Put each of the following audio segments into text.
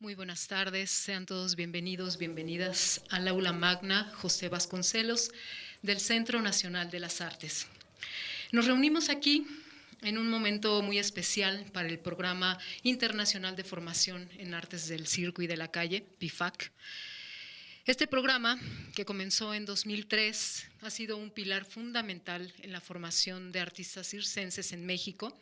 Muy buenas tardes, sean todos bienvenidos, bienvenidas al Aula Magna José Vasconcelos del Centro Nacional de las Artes. Nos reunimos aquí en un momento muy especial para el Programa Internacional de Formación en Artes del Circo y de la Calle, PIFAC. Este programa, que comenzó en 2003, ha sido un pilar fundamental en la formación de artistas circenses en México,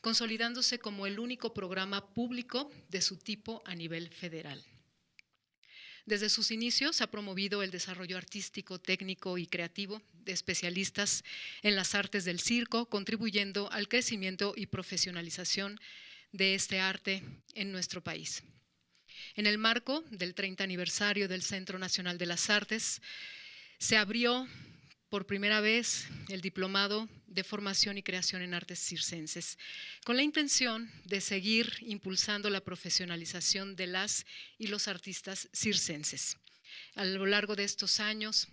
consolidándose como el único programa público de su tipo a nivel federal. Desde sus inicios ha promovido el desarrollo artístico, técnico y creativo de especialistas en las artes del circo, contribuyendo al crecimiento y profesionalización de este arte en nuestro país. En el marco del 30 aniversario del Centro Nacional de las Artes, se abrió por primera vez el Diplomado de Formación y Creación en Artes Circenses, con la intención de seguir impulsando la profesionalización de las y los artistas circenses. A lo largo de estos años,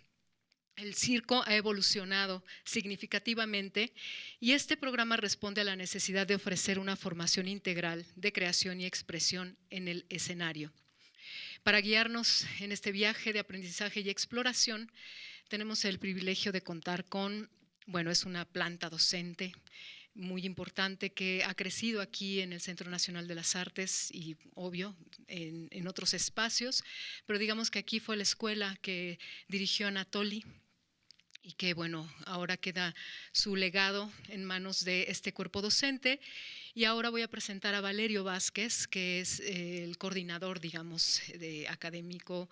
el circo ha evolucionado significativamente y este programa responde a la necesidad de ofrecer una formación integral de creación y expresión en el escenario. Para guiarnos en este viaje de aprendizaje y exploración, tenemos el privilegio de contar con, es una planta docente muy importante que ha crecido aquí en el Centro Nacional de las Artes y, obvio, en otros espacios, pero digamos que aquí fue la escuela que dirigió Anatoly y que, ahora queda su legado en manos de este cuerpo docente. Y ahora voy a presentar a Valerio Vázquez, que es el coordinador, de académico,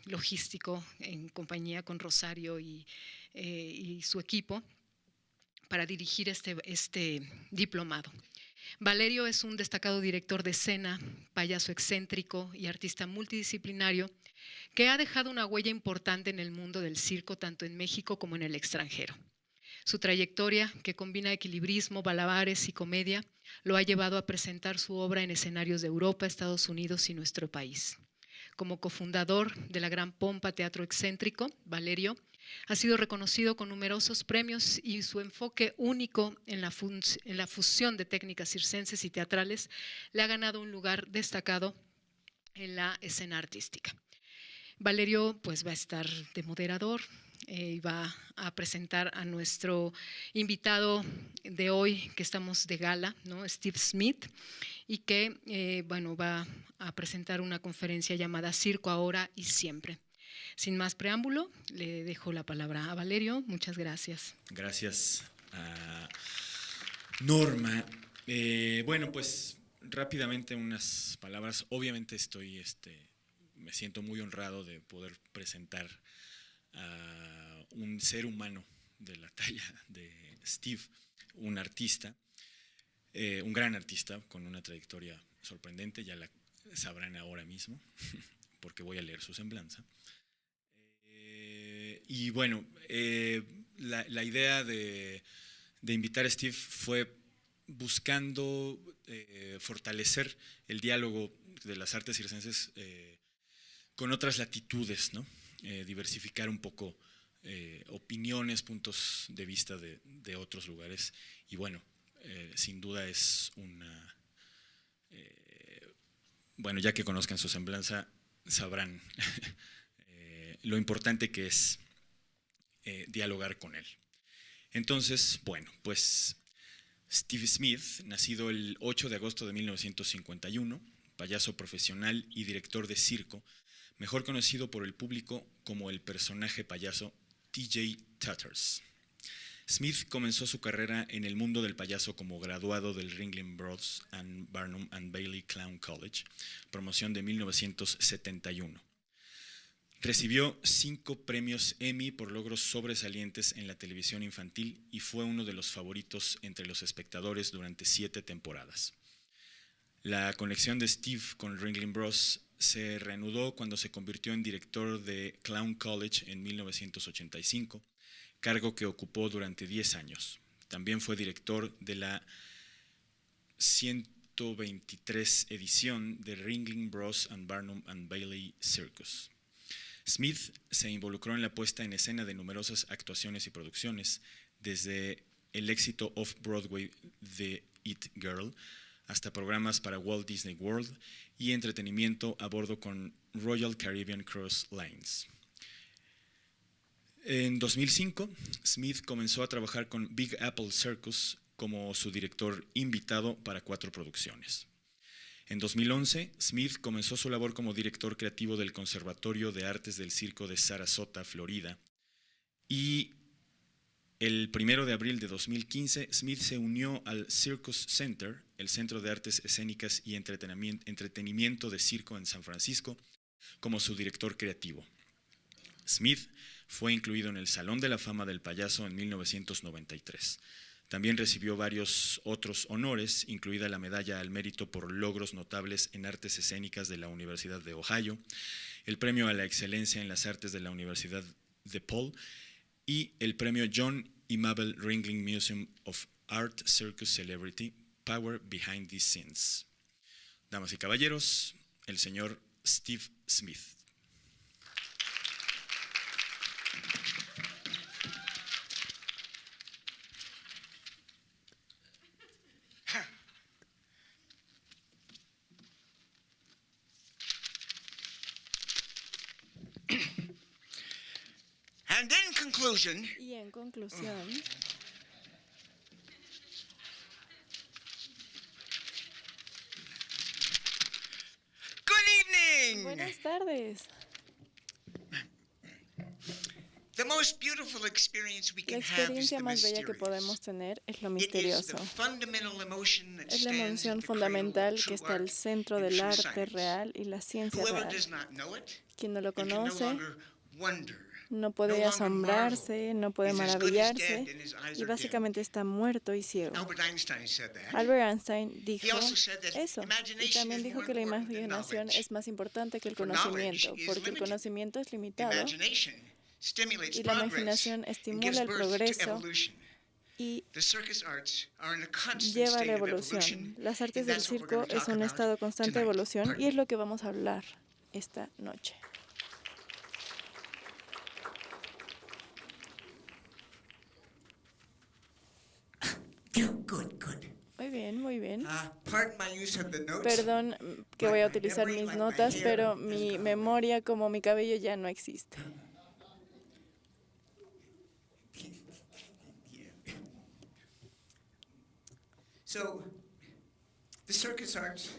logístico, en compañía con Rosario y su equipo, para dirigir este diplomado. Valerio es un destacado director de escena, payaso excéntrico y artista multidisciplinario que ha dejado una huella importante en el mundo del circo, tanto en México como en el extranjero. Su trayectoria, que combina equilibrismo, malabares y comedia, lo ha llevado a presentar su obra en escenarios de Europa, Estados Unidos y nuestro país. Como cofundador de la Gran Pompa Teatro Excéntrico, Valerio ha sido reconocido con numerosos premios y su enfoque único en la fusión de técnicas circenses y teatrales le ha ganado un lugar destacado en la escena artística. Valerio va a estar de moderador y va a presentar a nuestro invitado de hoy, que estamos de gala, ¿no? Steve Smith, y que va a presentar una conferencia llamada Circo Ahora y Siempre. Sin más preámbulo, le dejo la palabra a Valerio. Muchas gracias. Gracias a Norma. Rápidamente unas palabras. Obviamente me siento muy honrado de poder presentar a un ser humano de la talla de Steve, un artista, un gran artista con una trayectoria sorprendente, ya la sabrán ahora mismo, porque voy a leer su semblanza. La idea de invitar a Steve fue buscando fortalecer el diálogo de las artes circenses con otras latitudes, ¿no? Diversificar un poco opiniones, puntos de vista de otros lugares. Y sin duda es una… ya que conozcan su semblanza, sabrán lo importante que es dialogar con él. Entonces, Steve Smith, nacido el 8 de agosto de 1951, payaso profesional y director de circo, mejor conocido por el público como el personaje payaso T.J. Tutters. Smith comenzó su carrera en el mundo del payaso como graduado del Ringling Brothers and Barnum and Bailey Clown College, promoción de 1971. Recibió 5 premios Emmy por logros sobresalientes en la televisión infantil y fue uno de los favoritos entre los espectadores durante 7 temporadas. La conexión de Steve con Ringling Bros. Se reanudó cuando se convirtió en director de Clown College en 1985, cargo que ocupó durante 10 años. También fue director de la 123 edición de Ringling Bros. And Barnum and Bailey Circus. Smith se involucró en la puesta en escena de numerosas actuaciones y producciones, desde el éxito off-Broadway de It Girl hasta programas para Walt Disney World y entretenimiento a bordo con Royal Caribbean Cruise Lines. En 2005, Smith comenzó a trabajar con Big Apple Circus como su director invitado para 4 producciones. En 2011, Smith comenzó su labor como director creativo del Conservatorio de Artes del Circo de Sarasota, Florida, y el 1 de abril de 2015, Smith se unió al Circus Center, el Centro de Artes Escénicas y Entretenimiento de Circo en San Francisco, como su director creativo. Smith fue incluido en el Salón de la Fama del Payaso en 1993. También recibió varios otros honores, incluida la Medalla al Mérito por Logros Notables en Artes Escénicas de la Universidad de Ohio, el Premio a la Excelencia en las Artes de la Universidad DePaul y el Premio John y Mabel Ringling Museum of Art Circus Celebrity Power Behind the Scenes. Damas y caballeros, el señor Steve Smith. And in conclusion, y en conclusión, good evening. buenas tardes. The most beautiful experience we La can have is experiencia the más bella que mysterious. podemos tener es lo It is misterioso. the fundamental emotion that Es la stands emoción at the fundamental cradle que of está al true centro art del and true arte science. real y la ciencia Whoever real. does not know it Quien no lo and can no conoce longer wonder, no no puede longer asombrarse, no puede is as good as maravillarse dead and his eyes y are básicamente está muerto y ciego. dim. Albert Einstein said that. Albert Einstein dijo He also said that eso y imagination también is dijo more que la important than imaginación knowledge. es más importante que el For knowledge conocimiento, is porque el limited. conocimiento es limitado Imagination stimulates y la progress imaginación and estimula gives el birth to progreso evolution. y The circus arts are in a constant lleva a state la of evolución. evolution, Las artes and del that's what we're circo going to es talk un about estado constante de tonight. evolución Pardon y es me. lo que vamos a hablar esta noche. Good. Muy bien, muy bien. Pardon my use of the notes. Perdón que but voy a my utilizar memory, mis like my notas, hair, pero has mi gone memoria como mi cabello ya no existe. Yeah. So, the circus arts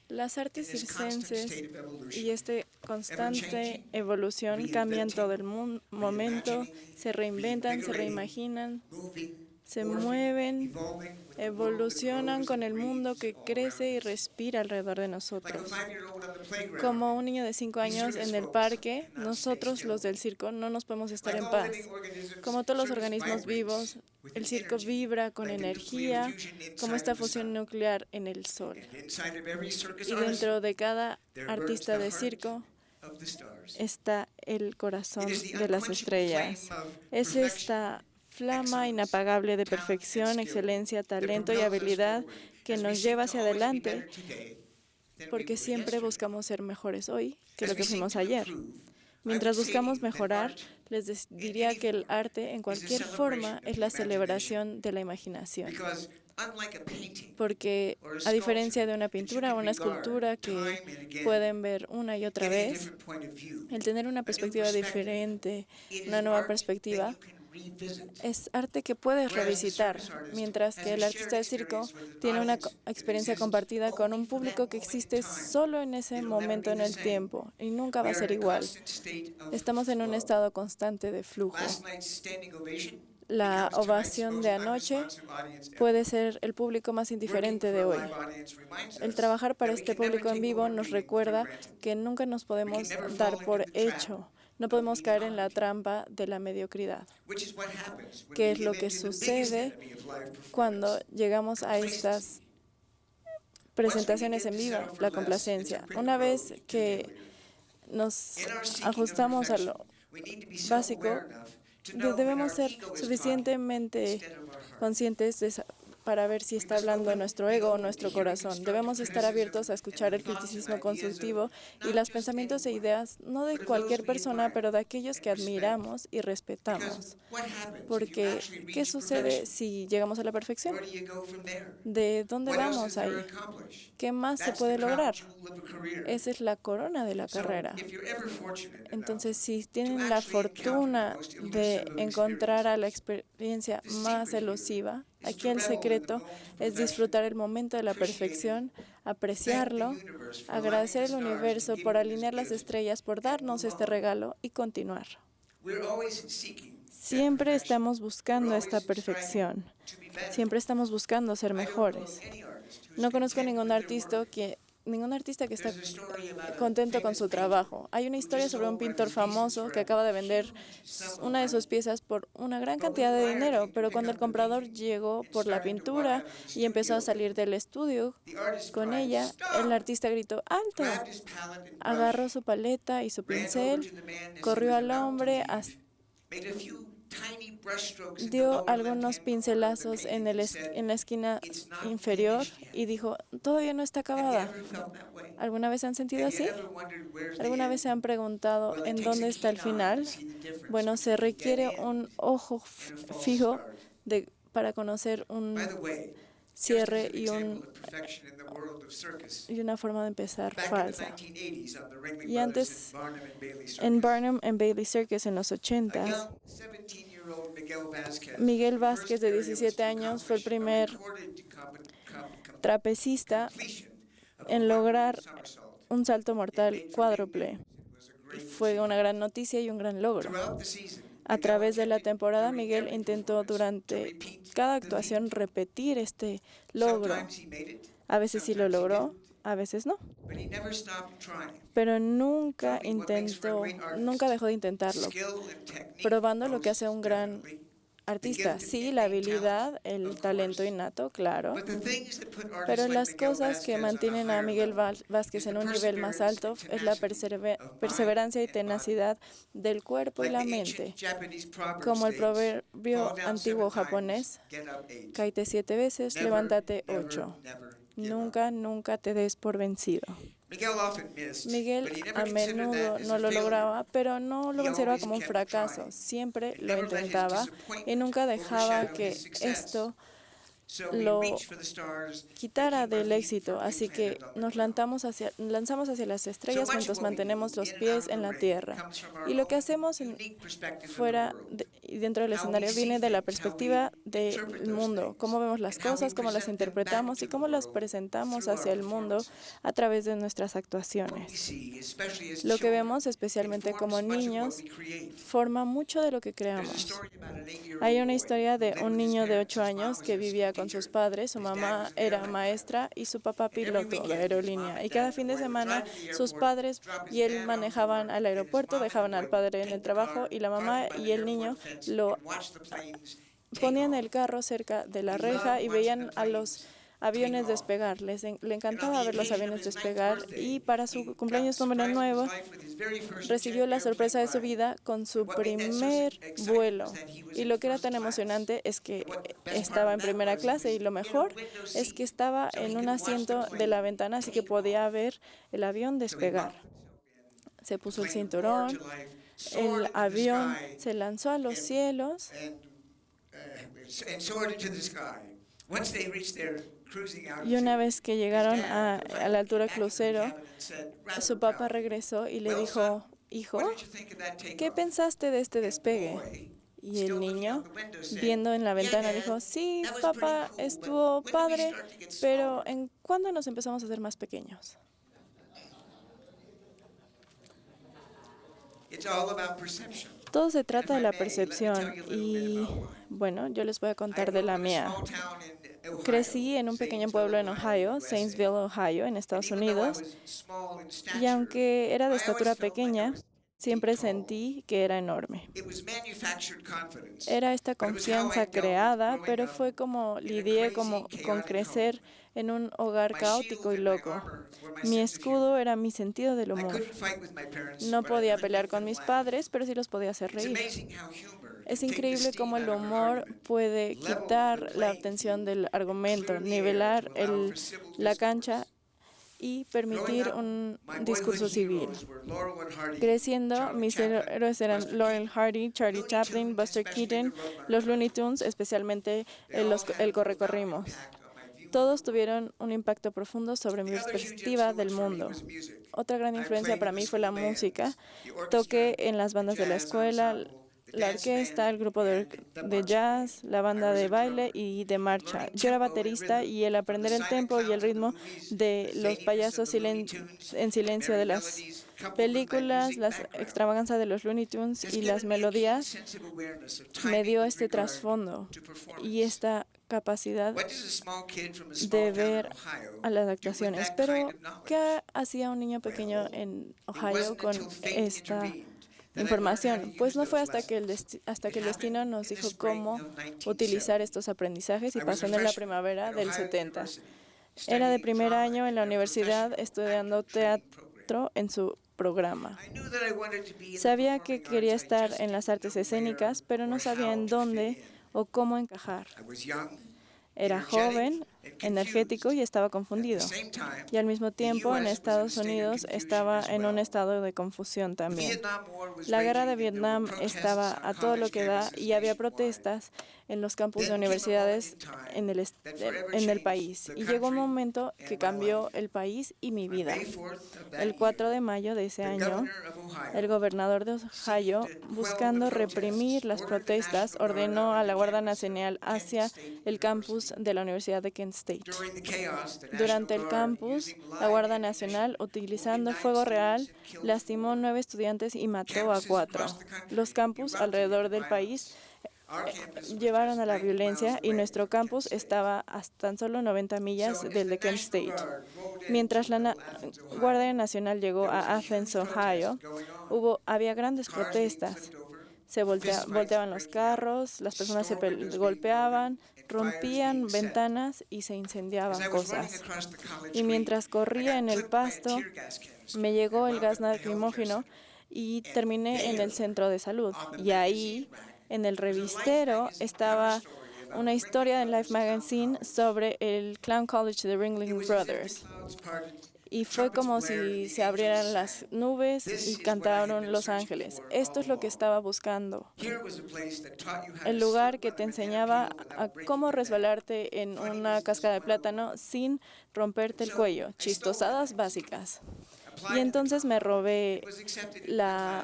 Las artes in this constant circenses state of evolution. y esta constante evolución cambian todo el momento, se reinventan, se reimaginan, Moving, se morphing, mueven, evolving with the world that evolucionan grows con el and mundo breathes que all crece y around us. respira alrededor de Like a nosotros. 5-year-old on the playground. Como un niño de 5 años en el parque, cannot nosotros stay los still. del circo no nos podemos estar Like en all paz. living organisms, Como todos los circus organismos vibrates vivos, with el circo energy, vibra con like the nuclear energía, fusion inside como esta of the fusión sun. nuclear en el sol. And inside of every circus Y artist, dentro de cada there burns artista the de heart circo of the stars. está el corazón It is the de las unquenchable flame estrellas. of Es perfection, esta flama excellence, inapagable de talent, and perfección, skill excelencia, that talento y propels us habilidad forward que as we nos seek lleva to hacia always be adelante, better today than we porque were siempre yesterday. buscamos ser mejores hoy que As lo we que seek fuimos to ayer. improve, I Mientras would say buscamos that mejorar, art les in diría any que el form arte en is a cualquier celebration forma of es the la imagination. celebración de la imaginación. Because unlike a painting, Porque or a a diferencia sculpture de una that you pintura o can una regard escultura time que and again, pueden ver una y otra getting a vez, different point of view, el tener una a new perspectiva perspective, diferente, it una is nueva art that perspectiva, you can revisit. es arte que puedes Whereas the revisitar, circus artist mientras has que a el shared artista de circo experience with an tiene una audience that experiencia exists compartida con only un for that público que moment in existe time. solo en ese It'll never momento be en the el same. tiempo y nunca va We a are ser in a igual. constant state of Estamos en un flow. estado constante de flujo. Last night's standing ovation La becomes tonight's ovación most de anoche unresponsive audience ever. puede ser el público más Working indiferente for de a hoy. live audience reminds El us trabajar para that we este can never público en take vivo what we're nos doing for recuerda granted. que nunca nos podemos never dar fall por into the trap hecho, no of podemos caer en la mediocrity. trampa de la mediocridad, Which is what happens when que we es lo give que into the biggest sucede enemy of live cuando performance, llegamos a complacency. estas presentaciones en vivo, la complacencia. Una vez que nos ajustamos a lo básico, debemos ser suficientemente conscientes para ver si está hablando nuestro ego o nuestro corazón. Debemos estar abiertos a escuchar el criticismo constructivo y los pensamientos e ideas, no de cualquier persona, pero de aquellos que admiramos y respetamos. Porque, ¿qué sucede si llegamos a la perfección? ¿De dónde vamos ahí? ¿Qué más se puede lograr? Esa es la corona de la carrera. Entonces, si tienen la fortuna de encontrar a la experiencia más elusiva, aquí el secreto es disfrutar el momento de la perfección, apreciarlo, agradecer al universo por alinear las estrellas, por darnos este regalo y continuar. Siempre estamos buscando esta perfección. Siempre estamos buscando ser mejores. No conozco ningún artista que está contento con su trabajo. Hay una historia sobre un pintor famoso que acaba de vender una de sus piezas por una gran cantidad de dinero, pero cuando el comprador llegó por la pintura y empezó a salir del estudio con ella, el artista gritó ¡alto! Agarró su paleta y su pincel, corrió al hombre, dio algunos pincelazos en la esquina inferior y dijo, todavía no está acabada. ¿Alguna vez se han sentido así? ¿Alguna vez se han preguntado en dónde está el final? Bueno, se requiere un ojo fijo para conocer un cierre y una forma de empezar falsa. Y antes, en Barnum and Bailey Circus en los 80s, Miguel Vázquez, de 17 años, fue el primer trapecista en lograr un salto mortal cuádruple. Fue una gran noticia y un gran logro. A través de la temporada, Miguel intentó durante cada actuación repetir este logro. A veces sí lo logró, a veces no. Pero nunca dejó de intentarlo, probando lo que hace un gran artista. Sí, la habilidad, el talento innato, claro. Pero las cosas que mantienen a Miguel Vázquez en un nivel más alto es la perseverancia y tenacidad del cuerpo y la mente. Como el proverbio antiguo japonés, cáete 7 veces, levántate 8. Nunca, nunca te des por vencido. Miguel a menudo no lo lograba, pero no lo consideraba como un fracaso. Siempre lo intentaba y nunca dejaba que esto lo quitara del éxito. Así que nos lanzamos hacia las estrellas mientras mantenemos los pies en la tierra. Y lo que hacemos fuera y dentro del escenario viene de la perspectiva del mundo, cómo vemos las cosas, cómo las interpretamos y cómo las presentamos hacia el mundo a través de nuestras actuaciones. Lo que vemos, especialmente como niños, forma mucho de lo que creamos. Hay una historia de un niño de 8 años que vivía con sus padres. Su mamá era maestra y su papá piloto de aerolínea. Y cada fin de semana sus padres y él manejaban al aeropuerto, dejaban al padre en el trabajo y la mamá y el niño lo ponían el carro cerca de la reja y veían a los aviones despegar. Le encantaba ver los aviones despegar y para su cumpleaños número 9 recibió la sorpresa de su vida con su primer vuelo. Y lo que era tan emocionante es que estaba en primera clase y lo mejor es que estaba en un asiento de la ventana, así que podía ver el avión despegar. Se puso el cinturón, el avión se lanzó a los cielos y una vez que llegaron a la altura crucero, su papá regresó y le dijo, hijo, ¿qué pensaste de este despegue? Y el niño, viendo en la ventana, dijo, sí, papá, estuvo padre, pero ¿cuándo nos empezamos a hacer más pequeños? Todo se trata de la percepción y, bueno, yo les voy a contar de la mía. Crecí en un pequeño pueblo en Ohio, Zanesville, Ohio, en Estados Unidos, y aunque era de estatura pequeña, siempre sentí que era enorme. Era esta confianza creada, pero fue como lidié con crecer en un hogar caótico y loco. Mi escudo era mi sentido del humor. No podía pelear con mis padres, pero sí los podía hacer reír. Es increíble cómo el humor puede quitar la atención del argumento, nivelar la cancha y permitir un discurso civil. Creciendo, mis héroes eran Laurel Hardy, Charlie Chaplin, Buster Keaton, los Looney Tunes, especialmente el Correcorrimos. Todos tuvieron un impacto profundo sobre mi perspectiva del mundo. Otra gran influencia para mí fue la música. Toqué en las bandas de la escuela, la orquesta, el grupo de jazz, la banda de baile y de marcha. Yo era baterista y el aprender el tempo y el ritmo de los payasos en silencio de las películas, las extravaganzas de los Looney Tunes y las melodías me dio este trasfondo y esta capacidad de ver a las actuaciones. Pero, ¿qué hacía un niño pequeño en Ohio con esta información? Pues no fue hasta que el destino nos dijo cómo utilizar estos aprendizajes y pasó en la primavera del 70. Era de primer año en la universidad estudiando teatro en su programa. Sabía que quería estar en las artes escénicas, pero no sabía en dónde o cómo encajar. Era joven, energético y estaba confundido. Y al mismo tiempo, en Estados Unidos estaba en un estado de confusión también. La guerra de Vietnam estaba a todo lo que da y había protestas en los campus de universidades en el país. Y llegó un momento que cambió el país y mi vida. El 4 de mayo de ese año, el gobernador de Ohio, buscando reprimir las protestas, ordenó a la Guardia Nacional hacia el campus de la Universidad de Kent State. Durante el campus, la Guardia Nacional, utilizando fuego real, lastimó a 9 estudiantes y mató a 4. Los campus alrededor del país llevaron a la violencia y nuestro campus estaba a tan solo 90 millas del de Kent State. Mientras la Guardia Nacional llegó a Athens, Ohio, había grandes protestas. Se volteaban los carros, las personas se golpeaban, rompían ventanas y se incendiaban cosas. Y mientras corría en el pasto, me llegó el gas lacrimógeno y terminé en el centro de salud. Y ahí, en el revistero, estaba una historia en Life Magazine sobre el Clown College de Ringling Brothers. Y fue como si se abrieran las nubes y cantaron los ángeles. Esto es lo que estaba buscando. El lugar que te enseñaba a cómo resbalarte en una cáscara de plátano sin romperte el cuello. Chistosadas básicas. Y entonces me robé la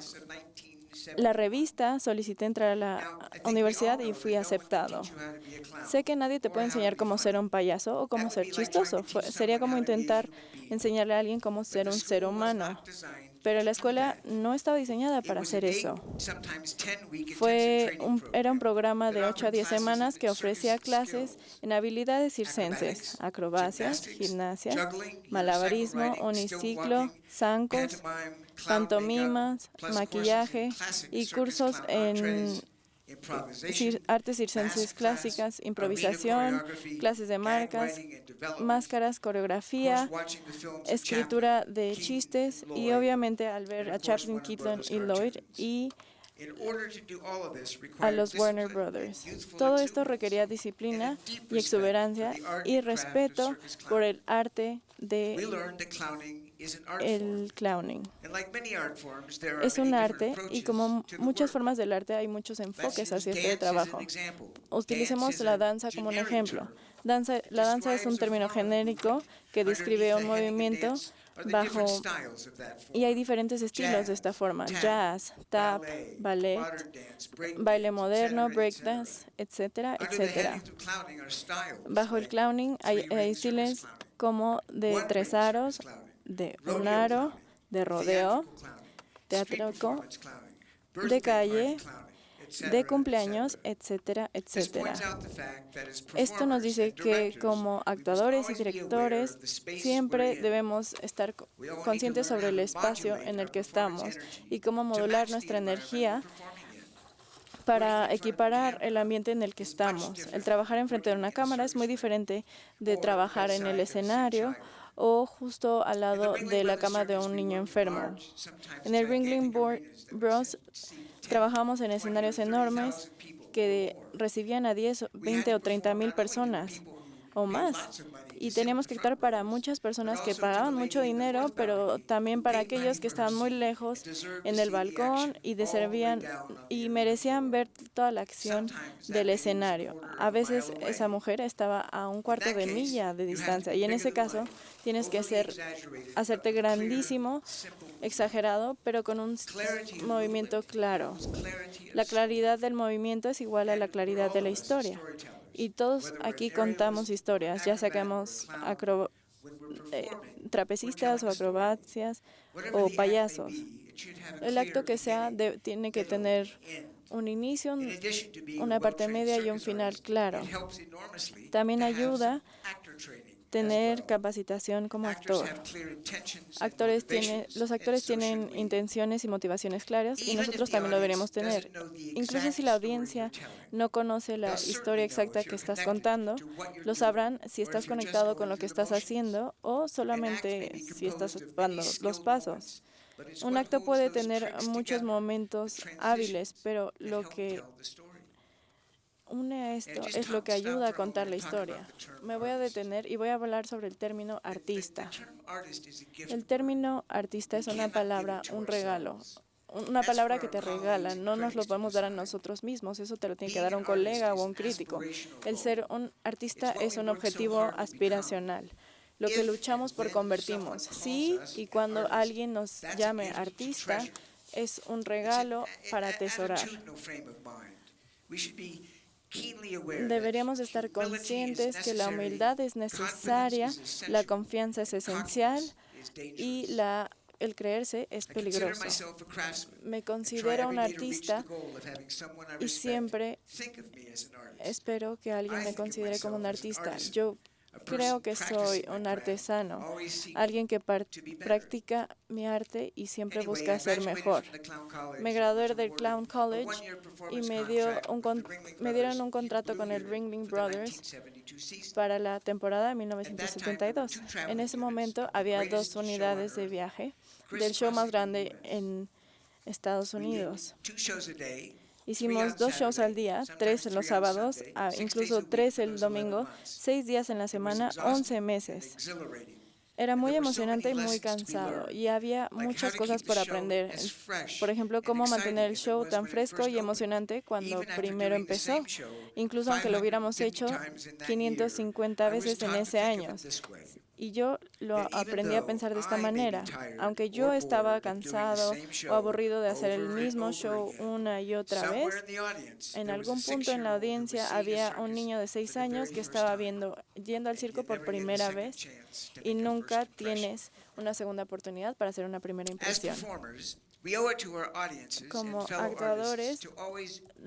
revista, solicité entrar a la universidad y fui aceptado. Sé que nadie te puede enseñar cómo ser un payaso o cómo ser chistoso. Sería como intentar enseñarle a alguien cómo ser un ser humano. Pero la escuela no estaba diseñada para hacer eso. Era un programa de 8 a 10 semanas que ofrecía clases en habilidades circenses, acrobacias, gimnasia, malabarismo, uniciclo, zancos, pantomimas, maquillaje y cursos en artes circenses clásicas, improvisación, clases de marcas, máscaras, coreografía, escritura de chistes y obviamente al ver a Chaplin, Keaton y Lloyd y a los Warner Brothers. Todo esto requería disciplina y exuberancia y respeto por el arte de el clowning. Es un arte y como muchas formas del arte hay muchos enfoques hacia este trabajo. Utilicemos la danza como un ejemplo. La danza es un término genérico que describe un movimiento y hay diferentes estilos de esta forma: jazz, tap, ballet, baile moderno, breakdance, etcétera, etcétera. Bajo el clowning hay estilos como de 3 aros, de un aro, de rodeo, teátrico, de calle, de cumpleaños, etcétera, etcétera. Esto nos dice que como actuadores y directores siempre debemos estar conscientes sobre el espacio en el que estamos y cómo modular nuestra energía para equiparar el ambiente en el que estamos. El trabajar enfrente de una cámara es muy diferente de trabajar en el escenario o justo al lado de la cama de un niño enfermo. En el Ringling Bros trabajamos en escenarios enormes que recibían a 10, 20 o 30,000 personas o más. Y teníamos que actuar para muchas personas que pagaban mucho dinero, pero también para aquellos que estaban muy lejos en el balcón y servían y merecían ver toda la acción del escenario. A veces esa mujer estaba a un cuarto de milla de distancia y en ese caso tienes que hacerte grandísimo, exagerado, pero con un movimiento claro. La claridad del movimiento es igual a la claridad de la historia. Y todos aquí contamos historias, ya saquemos trapecistas o acrobacias o payasos. El acto que sea tiene que tener un inicio, una parte media y un final claro. También ayuda tener capacitación como actor. Los actores tienen intenciones y motivaciones claras y nosotros también lo deberíamos tener. Incluso si la audiencia no conoce la historia exacta que estás contando, lo sabrán si estás conectado con lo que estás haciendo o solamente si estás dando los pasos. Un acto puede tener muchos momentos hábiles, pero lo que une a esto es lo que ayuda a contar la historia. Me voy a detener y voy a hablar sobre el término artista. El término artista es una palabra, un regalo, una palabra que te regalan. No nos lo podemos dar a nosotros mismos, eso te lo tiene que dar un colega o un crítico. El ser un artista es un objetivo aspiracional. Lo que luchamos por convertimos. Sí, y cuando alguien nos llame artista, es un regalo para atesorar. Deberíamos estar conscientes que la humildad es necesaria, la confianza es esencial y el creerse es peligroso. Me considero un artista y siempre espero que alguien me considere como un artista. Yo creo que soy un artesano, alguien que practica mi arte y siempre busca ser mejor. Me gradué del Clown College y me dieron un contrato con el Ringling Brothers para la temporada de 1972. En ese momento había 2 unidades de viaje del show más grande en Estados Unidos. Hicimos 2 shows al día, 3 en los sábados, incluso 3 el domingo, 6 días en la semana, 11 meses. Era muy emocionante y muy cansado, y había muchas cosas por aprender. Por ejemplo, cómo mantener el show tan fresco y emocionante cuando primero empezó, incluso aunque lo hubiéramos hecho 550 veces en ese año. Y yo lo aprendí a pensar de esta manera. Aunque yo estaba cansado o aburrido de hacer el mismo show una y otra vez, en algún punto en la audiencia había un niño de 6 años que estaba yendo al circo por primera vez y nunca tienes una segunda oportunidad para hacer una primera impresión. Como actuadores,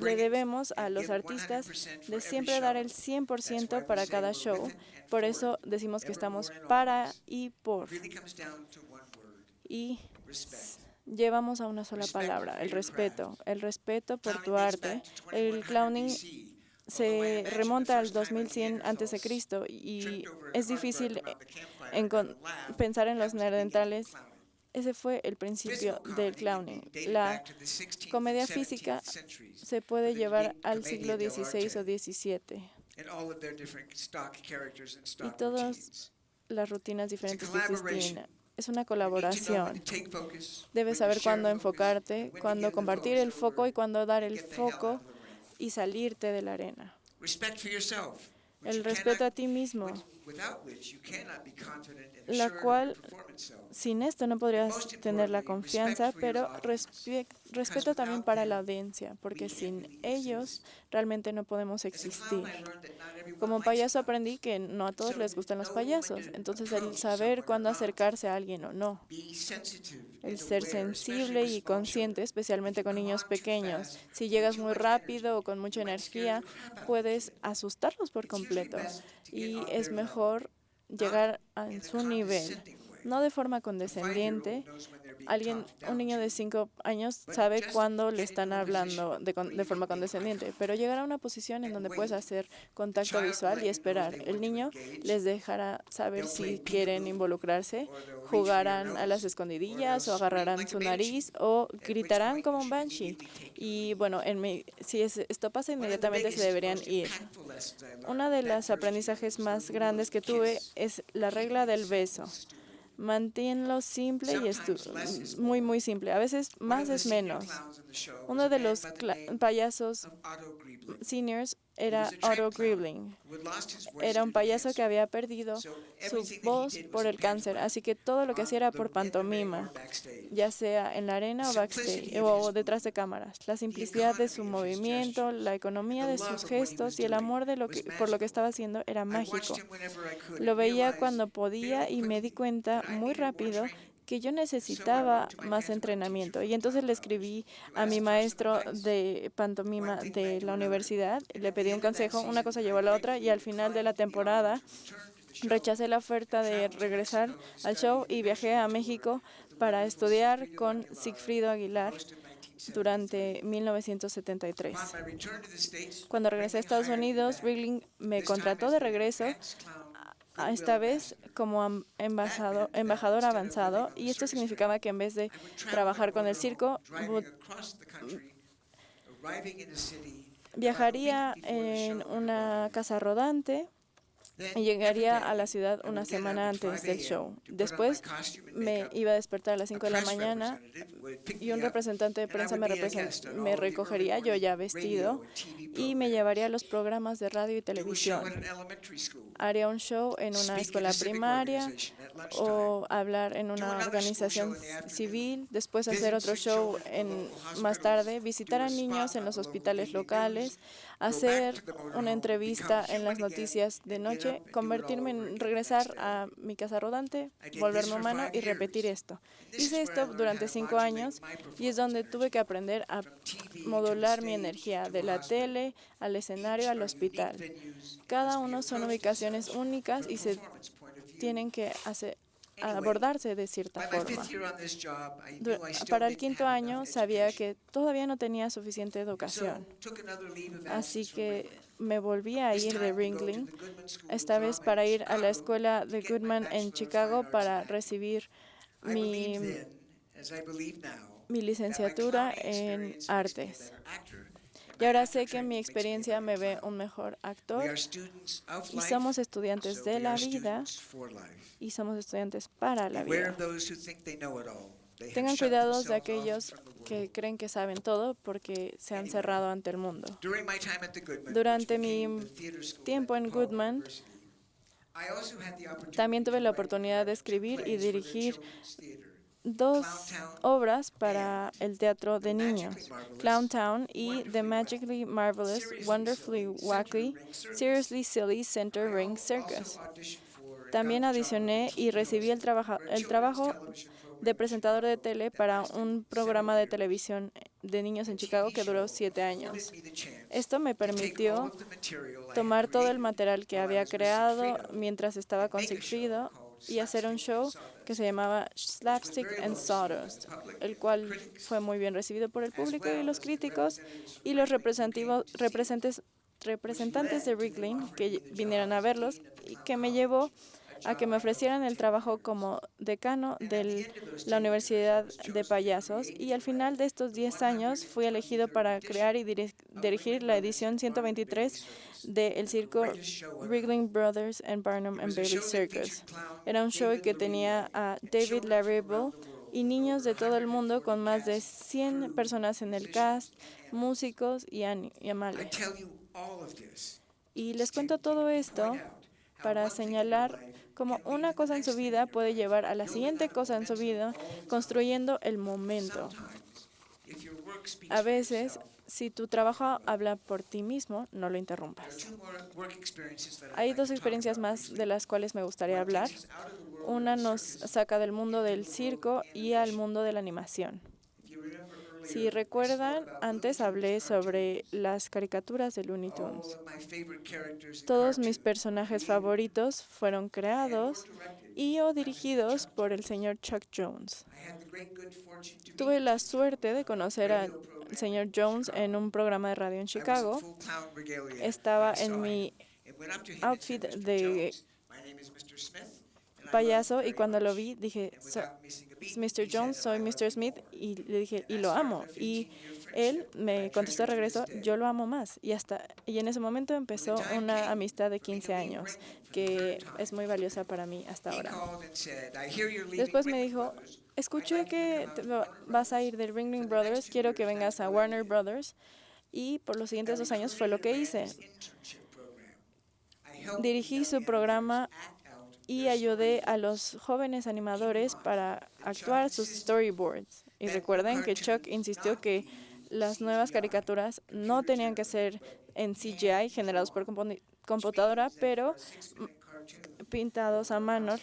le debemos a los artistas de siempre dar el 100% para cada show. Por eso decimos que estamos para y por. Y llevamos a una sola palabra, el respeto. El respeto por tu arte. El clowning se remonta al 2100 a.C. y es difícil pensar en los neandertales. Ese fue el principio del clowning. La comedia física se puede llevar al siglo XVI o XVII. Y todas las rutinas diferentes que existían. Es una colaboración. Debes saber cuándo enfocarte, cuándo compartir el foco y cuándo dar el foco y salirte de la arena. El respeto a ti mismo, la cual sin esto no podrías tener la confianza, pero respeto también para la audiencia, porque sin ellos realmente no podemos existir. Como payaso aprendí que no a todos les gustan los payasos, entonces el saber cuándo acercarse a alguien o no, el ser sensible y consciente, especialmente con niños pequeños. Si llegas muy rápido o con mucha energía, puedes asustarlos por completo y es mejor llegar a su nivel. no de forma condescendiente. Un niño de 5 años sabe cuándo le están hablando de forma condescendiente, pero llegar a una posición en donde puedes hacer contacto visual y esperar. El niño les dejará saber si quieren involucrarse, jugarán a las escondidillas o agarrarán su nariz o gritarán como un banshee. Y bueno, si esto pasa, inmediatamente se deberían ir. Una de los aprendizajes más grandes que tuve es la regla del beso. Manténlo simple y muy, muy simple. A veces más es menos. Uno de los payasos seniors era Otto Gribling. Era un payaso que había perdido su voz por el cáncer, así que todo lo que hacía era por pantomima, ya sea en la arena o backstage o detrás de cámaras. La simplicidad de su movimiento, la economía de sus gestos y el amor por lo que estaba haciendo era mágico. Lo veía cuando podía y me di cuenta muy rápido que yo necesitaba más entrenamiento. Y entonces le escribí a mi maestro de pantomima de la universidad, le pedí un consejo, una cosa llevó a la otra, y al final de la temporada rechacé la oferta de regresar al show y viajé a México para estudiar con Sigfrido Aguilar durante 1973. Cuando regresé a Estados Unidos, Gribling me contrató de regreso, esta vez como embajador avanzado, y esto significaba que en vez de trabajar con el circo, viajaría en una casa rodante y llegaría a la ciudad una semana antes del show. Después me iba a despertar a las 5 de la mañana y un representante de prensa me recogería, yo ya vestido, y me llevaría a los programas de radio y televisión. Haría un show en una escuela primaria o hablar en una organización civil, después hacer otro show más tarde, visitar a niños en los hospitales locales, hacer una entrevista en las noticias de noche, regresar a mi casa rodante, volverme humano y repetir esto. Hice esto durante 5 años y es donde tuve que aprender a modular mi energía de la tele al escenario al hospital. Cada uno son ubicaciones únicas y se tienen que abordarse de cierta forma. Para el 5.º año sabía que todavía no tenía suficiente educación, así que me volví a ir de Ringling, esta vez para ir a la escuela de Goodman en Chicago para recibir mi licenciatura en artes. Y ahora sé que mi experiencia me ve un mejor actor y somos estudiantes de la vida y somos estudiantes para la vida. Tengan cuidado de aquellos que creen que saben todo porque se han cerrado ante el mundo. Durante mi tiempo en Goodman, también tuve la oportunidad de escribir y dirigir 2 obras para el teatro de niños, Clowntown y The Magically Marvelous, Wonderfully Wacky, Seriously Silly Center Ring Circus. También audicioné y recibí el trabajo de presentador de tele para un programa de televisión de niños en Chicago que duró 7 años. Esto me permitió tomar todo el material que había creado mientras estaba con Sigfrido y hacer un show que se llamaba Slapstick and Sawdust, el cual fue muy bien recibido por el público y los críticos y los representantes de Ringling que vinieron a verlos, y que me llevó a que me ofrecieran el trabajo como decano de la Universidad de Payasos, y al final de estos 10 años fui elegido para crear y dirigir la edición 123 del circo Ringling Brothers and Barnum and Bailey Circus. Era un show que tenía a David Larrable y niños de todo el mundo, con más de 100 personas en el cast, músicos y animales. Y les cuento todo esto para señalar cómo una cosa en su vida puede llevar a la siguiente cosa en su vida, construyendo el momento. A veces, si tu trabajo habla por ti mismo, no lo interrumpas. Hay 2 experiencias más de las cuales me gustaría hablar. Una nos saca del mundo del circo y al mundo de la animación. Si recuerdan, antes hablé sobre las caricaturas de Looney Tunes. Todos mis personajes favoritos fueron creados y o dirigidos por el señor Chuck Jones. I had the great good fortune to Tuve meet la suerte de conocer al señor Jones en un programa de radio en I was in Chicago. full clown regalia Estaba when I en saw mi him and went up to him and outfit said, "Mr. de Jones, my name is Mr. Smith, and I love you payaso y very cuando lo much." vi dije, And without missing a beat, Mr. he Jones, said, soy "I love Mr. you Smith, more." y le dije, y And I lo started amo. a Y 15-year él friendship me I contestó de treasure to regreso, this day. yo lo amo más. Y en ese momento empezó time una came amistad de for me to 15 leave años Ringling for the que third es time. muy valiosa para mí hasta He ahora. called and said, "I hear you're leaving Después me Ringling dijo, Brothers. I'd escuché like you to que come out to Warner vas a Brothers ir de for Ringling the Brothers, next 2 quiero que years." vengas That's a what I Warner did. Brothers. Y por los siguientes And 2 we años fue lo que created and hice. ran this internship program. I helped Dirigí young su animators programa act out y their ayudé a stories. los jóvenes animadores para Chuck actuar sus insisted storyboards. Y that recuerden new que Chuck cartoons insistió not que be las nuevas CGI, caricaturas no tenían que ser en CGI, generados por computadora, pero pintados a mano,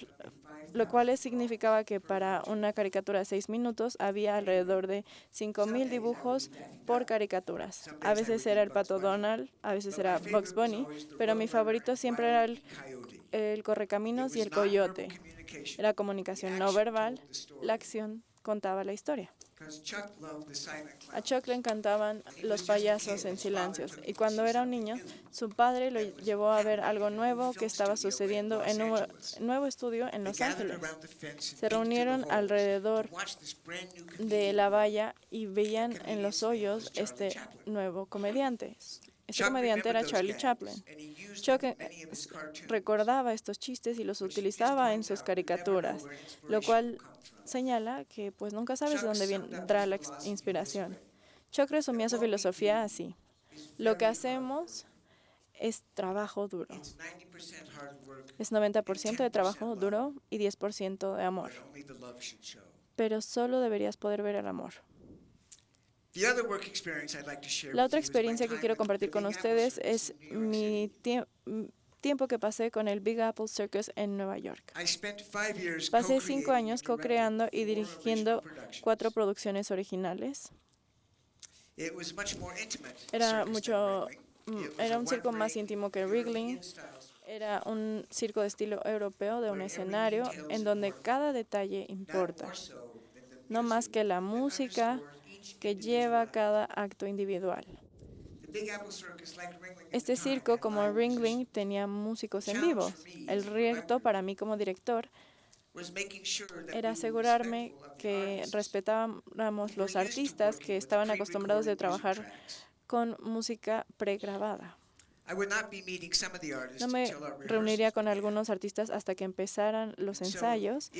lo cual significaba que para una caricatura de 6 minutos había alrededor de 5,000 dibujos por caricaturas. A veces era el Pato Donald, a veces era Bugs Bunny, pero mi favorito siempre era el Correcaminos y el Coyote. Era comunicación no verbal, la acción contaba la historia. A Chuck le encantaban los payasos en silencios y cuando era un niño, su padre lo llevó a ver algo nuevo que estaba sucediendo en un nuevo estudio en Los Ángeles. Se reunieron alrededor de la valla y veían en los hoyos este nuevo comediante. Este comediante era Charlie Chaplin. Chuck recordaba estos chistes y los utilizaba en sus caricaturas, lo cual señala que pues nunca sabes de dónde vendrá la inspiración. Chuck resumía su filosofía así: lo que hacemos es trabajo duro. Es 90% de trabajo duro y 10% de amor. Pero solo deberías poder ver el amor. La otra experiencia que quiero compartir con ustedes es mi tiempo que pasé con el Big Apple Circus en Nueva York. Pasé 5 años co-creando y dirigiendo 4 producciones originales. Era un circo más íntimo que Wrigley. Era un circo de estilo europeo de un escenario en donde cada detalle importa, no más que la música que lleva cada acto individual. Este circo, como Ringling, tenía músicos en vivo. El reto para mí como director era asegurarme que respetábamos los artistas que estaban acostumbrados a trabajar con música pregrabada. No me reuniría con algunos artistas hasta que empezaran los ensayos,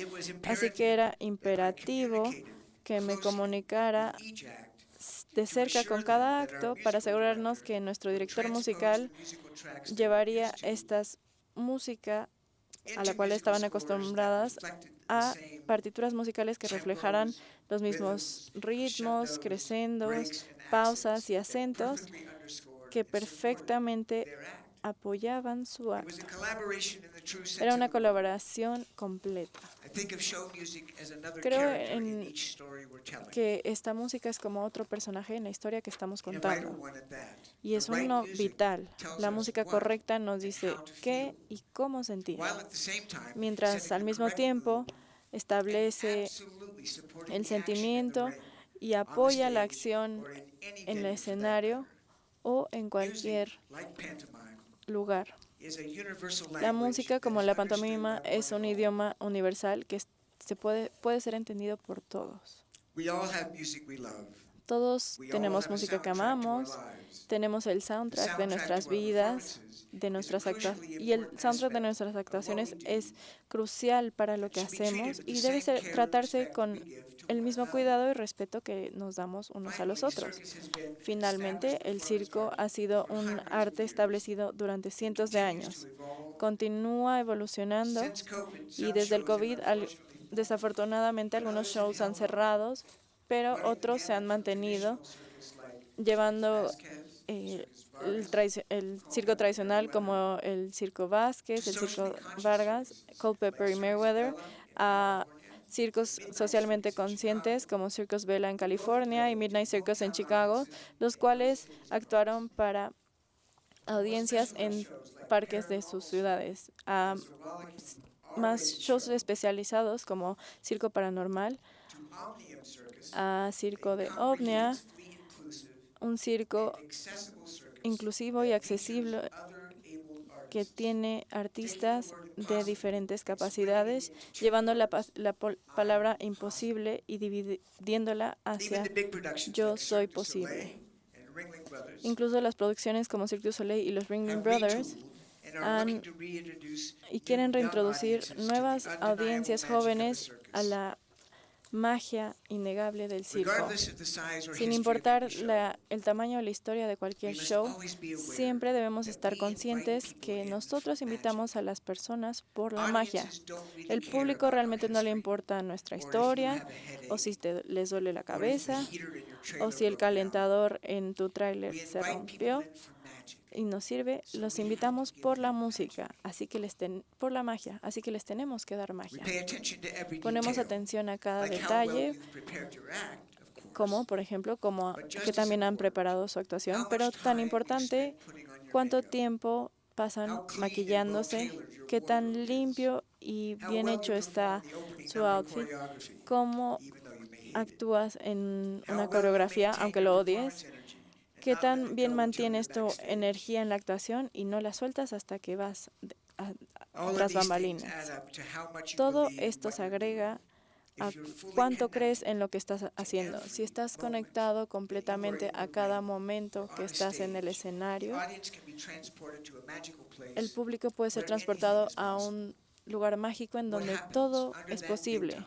así que era imperativo que me comunicara de cerca con cada acto para asegurarnos que nuestro director musical llevaría esta música a la cual estaban acostumbradas a partituras musicales que reflejaran los mismos ritmos, crescendos, pausas y acentos que perfectamente apoyaban su acto. Era una colaboración completa. Creo que esta música es como otro personaje en la historia que estamos contando. Y es uno vital. La música correcta nos dice qué y cómo sentir, mientras al mismo tiempo establece el sentimiento y apoya la acción en el escenario o en cualquier lugar. La música, como la pantomima, es un idioma universal que puede ser entendido por todos. Todos tenemos música que amamos, tenemos el soundtrack de nuestras vidas, y el soundtrack de nuestras actuaciones es crucial para lo que hacemos y debe tratarse con el mismo cuidado y respeto que nos damos unos a los otros. Finalmente, el circo ha sido un arte establecido durante cientos de años. Continúa evolucionando y desde el COVID, desafortunadamente, algunos shows han cerrado, pero otros se han mantenido llevando el circo tradicional como el Circo Vázquez, el Circo Vargas, Culpeper y Mayweather, a circos socialmente conscientes como Circus Vela en California y Midnight Circus en Chicago, los cuales actuaron para audiencias en parques de sus ciudades. más shows especializados como Circo Paranormal, to Omnium Circus, a Circo de Omnia, comprehensively inclusive un circo and accessible circus inclusivo y that features accesible other abled que artists. tiene artistas Taking the word de impossible diferentes and splitting capacidades, it into two llevando words, palabra I'm imposible y dividiéndola Even hacia the big productions yo like soy Cirque du Soleil posible. and Ringling Brothers Incluso las producciones como Cirque du Soleil y los Ringling have Brothers retooled and are looking han to reintroduce y new quieren young reintroducir audiences to nuevas the undeniable audiencias magic of the jóvenes a circus. la magia innegable del circo. Regardless of the size or Sin history of importar any show, el tamaño o la historia de cualquier we must show, always be aware siempre debemos that estar we invite conscientes people que in nosotros for invitamos magic. a las personas por la magia. Audiences don't really El care público about our realmente no le history, importa nuestra or if you historia, have a o si headache, les duele la or if the cabeza, heater in your o trailer si el broke down. calentador en tu tráiler We se invite people rompió in for magic. y nos sirve. So Los we have to invitamos give por la them música, magic. así que por la magia, así que les tenemos que dar We magia. pay attention to every Ponemos detail, atención a cada like how well detalle, you've prepared your act, of course, como por ejemplo, como but que just as también han important, preparado su actuación, how pero much tan time you importante, spent putting on your cuánto makeup, tiempo pasan how clean and well maquillándose, tailored your qué tan wardrobe is, limpio y how bien well hecho you está perform the opening su number outfit, choreography, cómo even though you may hate it, actúas en how una well you coreografía, maintain aunque your lo performance odies, energy and qué not let tan it bien go until mantienes you're tu backstage. energía en la actuación y no la sueltas hasta que vas All of tras these things add bambalinas. up to how much you Todo believe in esto what se you're doing. agrega a If you're fully cuánto crees connected en lo que estás haciendo. every Si estás moment conectado that you completamente are in a the cada ring momento or que on a estás en el stage, the escenario, audience can be transported to a magical el place público puede ser where anything transportado is a possible. un lugar mágico en What donde happens todo under es that big posible. top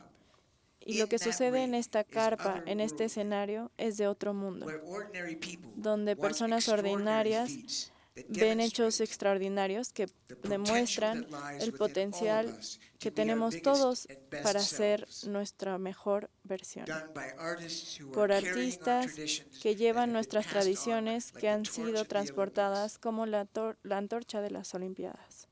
Y lo in que that sucede en ring esta is carpa, en este otherworldly, escenario, es de otro mundo, where ordinary people donde watch personas extraordinary ordinarias feats that ven hechos demonstrate extraordinarios que the potential demuestran that lies el within all of potencial us que to be our tenemos biggest todos and best para ser selves, nuestra mejor versión. done by artists who are Por carrying on artistas traditions que that llevan have been nuestras passed on tradiciones like que the han torch sido of the Olympics. transportadas como la antorcha de las Olimpiadas.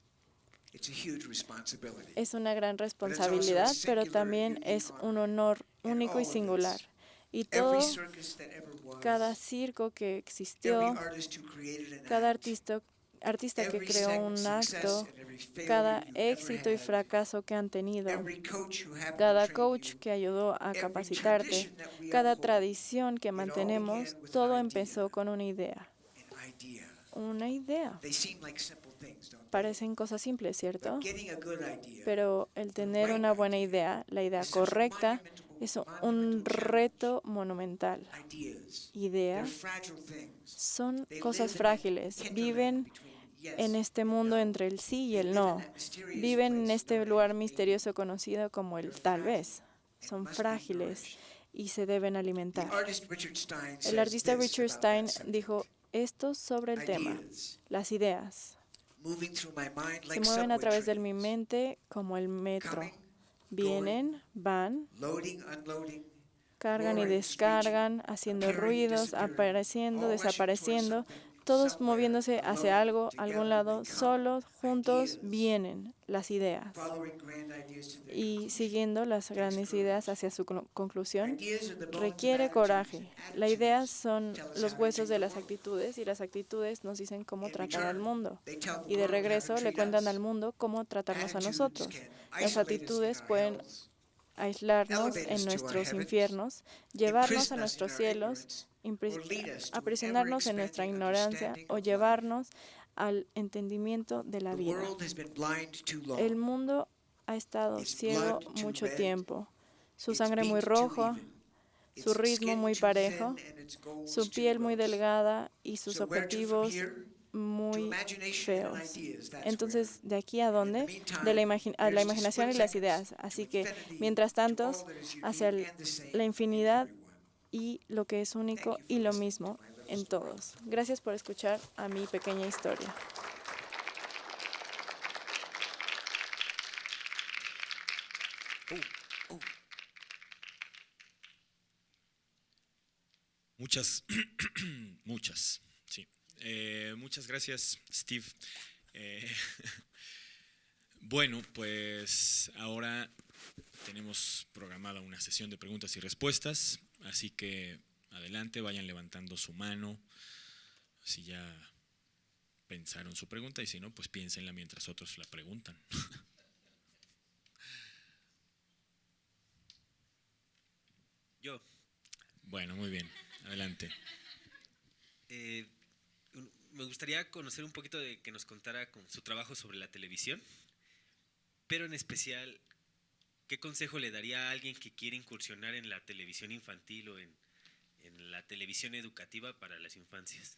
It's a huge responsibility. Es una gran also a responsabilidad, pero singular, también unique es un honor. honor And único all y of singular. this, Y every todo, circus that ever was, cada circo que every existió, artist who created an cada act, artista que every creó un success acto, and every failure cada you've ever éxito y had, fracaso que han tenido, every coach who happened cada to train coach you, que ayudó a every capacitarte, tradition that we cada uphold, tradición que it all mantenemos, began with todo an empezó con una idea. An idea. Una idea. They seem like simple things, don't they? Parecen cosas simples, ¿cierto? But getting a good idea, Pero el tener una buena idea, la idea is such a correcta, monumental- es un monumental reto monumental. ideas. They're Ideas fragile things. son They cosas live in that frágiles, hinterland viven between yes en este and mundo no. entre el sí y They el live in no. that mysterious Viven en place este known lugar as maybe. misterioso conocido como el They're tal fragile vez. and Son must be frágiles nourished. y se deben The alimentar. artist Richard Stein El says artista this Richard about that Stein subject. dijo esto sobre el tema. Ideas Las ideas moving through my mind se like mueven a subway través de trains, mi mente como el metro. coming, Vienen, van, loading, unloading, cargan y roaring, descargan, haciendo appearing, ruidos, disappearing, apareciendo, all rushing towards desapareciendo, something, todos somewhere, moviéndose hacia alone, algo, together algún they lado, come, solos, juntos, ideas, vienen las ideas. following grand ideas to their Y conclusion. siguiendo las grandes courage. ideas hacia su conclusión, Ideas are the bones of requiere attitudes, coraje. and Las ideas attitudes son tell us los how to huesos treat de the las world. actitudes y las actitudes nos dicen cómo In tratar al return, mundo. they tell the Y de world how to regreso le treat cuentan us. al mundo cómo tratarnos a Attitudes nosotros. can Las isolate us in actitudes our pueden hells, aislarnos elevate us en to our nuestros heavens, infiernos, llevarnos a imprison us in nuestros our cielos, ignorance, or lead us to an aprisionarnos en nuestra ever-expanding ignorancia understanding o of life. llevarnos al entendimiento de la The vida. world has been blind too long. El mundo ha estado Its ciego blood too mucho red, tiempo, su its sangre muy beat too rojo, even, su its ritmo skin muy too parejo, thin, and its goals su too piel muy gross. delgada y sus So where to from objetivos here? To muy imagination and feos. ideas, that's Entonces, where. ¿de aquí a In the dónde? meantime, De la a la here's to imaginación y split las seconds, ideas. Así to que, infinity, mientras to tanto, all that is hacia unique and the same la in infinidad everyone. y lo que es único Thank you y for lo listening mismo to my little en story. todos. Gracias por escuchar a mi pequeña historia. Muchas, sí. Muchas gracias, Steve. Bueno, pues ahora tenemos programada una sesión de preguntas y respuestas, así que adelante, vayan levantando su mano, si ya pensaron su pregunta, y si no, pues piénsenla mientras otros la preguntan. Yo. Bueno, muy bien. Adelante. Me gustaría conocer un poquito de que nos contara con su trabajo sobre la televisión, pero en especial, ¿qué consejo le daría a alguien que quiere incursionar en la televisión infantil o en la televisión educativa para las infancias?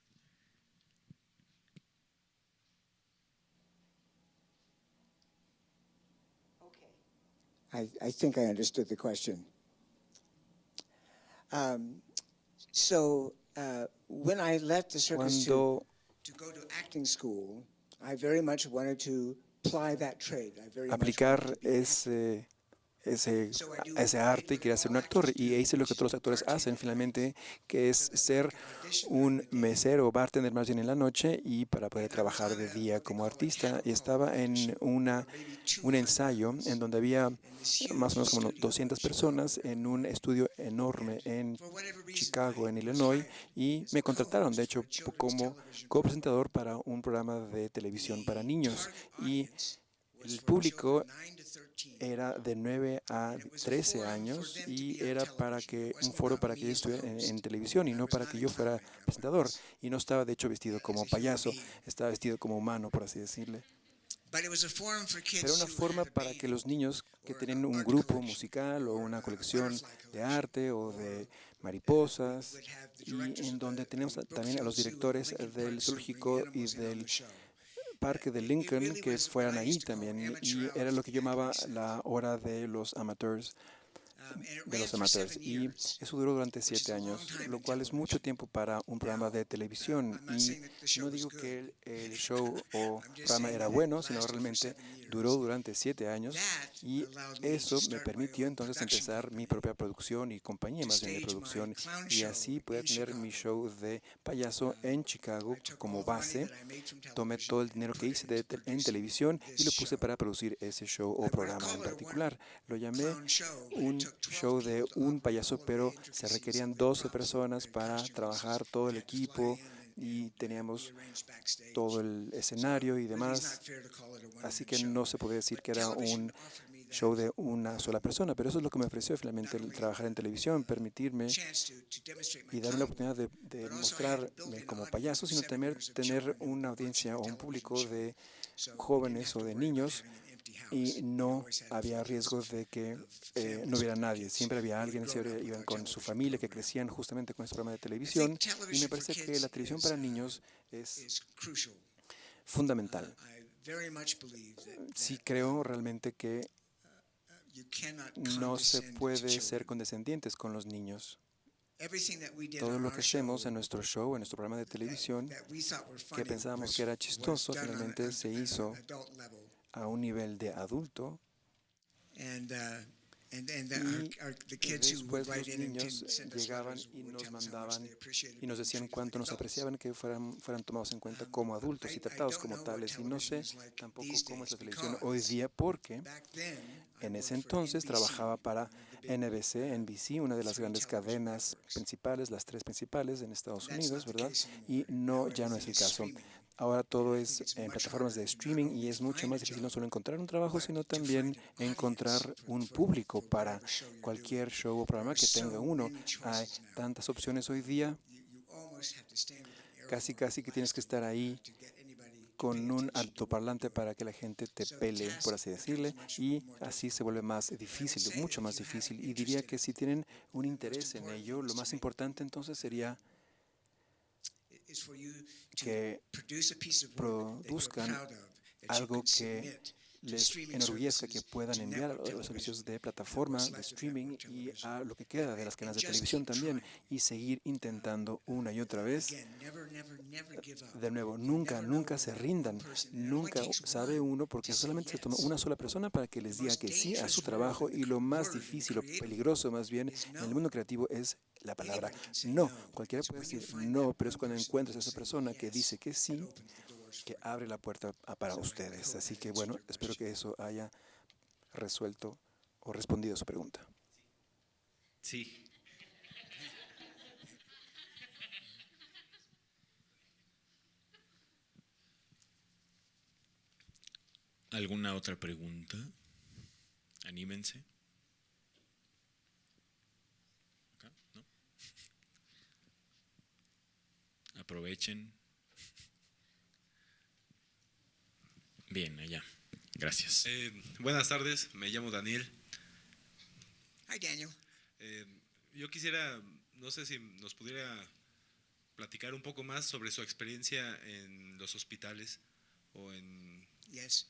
I think I understood the question. When I left the circus to go to acting school, I very much wanted to ply that trade. I very much aplicar wanted to be an actor. ese arte y quería ser un actor. Y hice lo que todos los actores hacen finalmente, que es ser un mesero o bartender más bien en la noche y para poder trabajar de día como artista. Y estaba en un ensayo en donde había más o menos como 200 personas en un estudio enorme en Chicago, en Illinois, y me contrataron, de hecho, como copresentador para un programa de televisión para niños. Y el público era de 9 a 13 años y era un foro para que ellos estuvieran en televisión y no para que yo fuera presentador. Y no estaba, de hecho, vestido como payaso, estaba vestido como humano, por así decirle. Pero una forma para que los niños que tienen un grupo musical o una colección de arte o de mariposas, y en donde tenemos también a los directores del zoológico y del parque de Lincoln que fueran ahí también, y era lo que yo llamaba la hora de los amateurs. Y eso duró durante 7 años, lo cual es mucho tiempo para un programa de televisión. Y no digo que el show o programa era bueno, sino realmente duró durante 7 años, y eso me permitió entonces empezar mi propia producción y compañía más bien de producción, y así poder tener mi show de payaso en Chicago como base. Tomé todo el dinero que hice en televisión y lo puse para producir ese show o programa en particular. Lo llamé un show de un payaso, pero se requerían 12 personas para trabajar todo el equipo y teníamos todo el escenario y demás. Así que no se podía decir que era un show de una sola persona, pero eso es lo que me ofreció finalmente el trabajar en televisión, permitirme y darme la oportunidad de mostrarme como payaso, sino también tener una audiencia o un público de jóvenes o de niños, y no había riesgo de que no hubiera nadie. Siempre había alguien, siempre iban con su familia, que crecían justamente con este programa de televisión, y me parece que la televisión para niños es fundamental. Sí creo realmente que no se puede ser condescendientes con los niños. Todo lo que hacemos en nuestro show, en nuestro programa de televisión, que pensábamos que era chistoso, finalmente se hizo a un nivel de adulto. Y después los niños llegaban y nos mandaban y nos decían cuánto nos apreciaban que fueran tomados en cuenta como adultos y tratados como tales. Y no sé tampoco cómo es la televisión hoy día, porque en ese entonces trabajaba para NBC, una de las grandes cadenas principales, las 3 principales en Estados Unidos, ¿verdad? Y ya no es el caso. Ahora todo es en plataformas de streaming y es mucho más difícil no solo encontrar un trabajo, sino también encontrar un público para cualquier show o programa que tenga uno. Hay tantas opciones hoy día, casi que tienes que estar ahí con un altoparlante para que la gente te pele, por así decirle, y así se vuelve más difícil, mucho más difícil. Y diría que si tienen un interés en ello, lo más importante entonces sería que produzcan algo que les enorgullezca, que puedan enviar a los servicios de plataforma, de streaming y a lo que queda de las cadenas de televisión también, y seguir intentando una y otra vez. De nuevo, nunca se rindan, nunca sabe uno, porque solamente se toma una sola persona para que les diga que sí a su trabajo, y lo más difícil o peligroso más bien en el mundo creativo es la palabra no. Cualquiera puede decir no, pero es cuando encuentras a esa persona que dice que sí, que abre la puerta para ustedes. Así que bueno, espero que eso haya resuelto o respondido a su pregunta. Sí. ¿Alguna otra pregunta? Anímense. Aprovechen. Bien, allá. Gracias. Buenas tardes, me llamo Daniel. Hi, Daniel. Yo quisiera, no sé si nos pudiera platicar un poco más sobre su experiencia en los hospitales o en... Yes.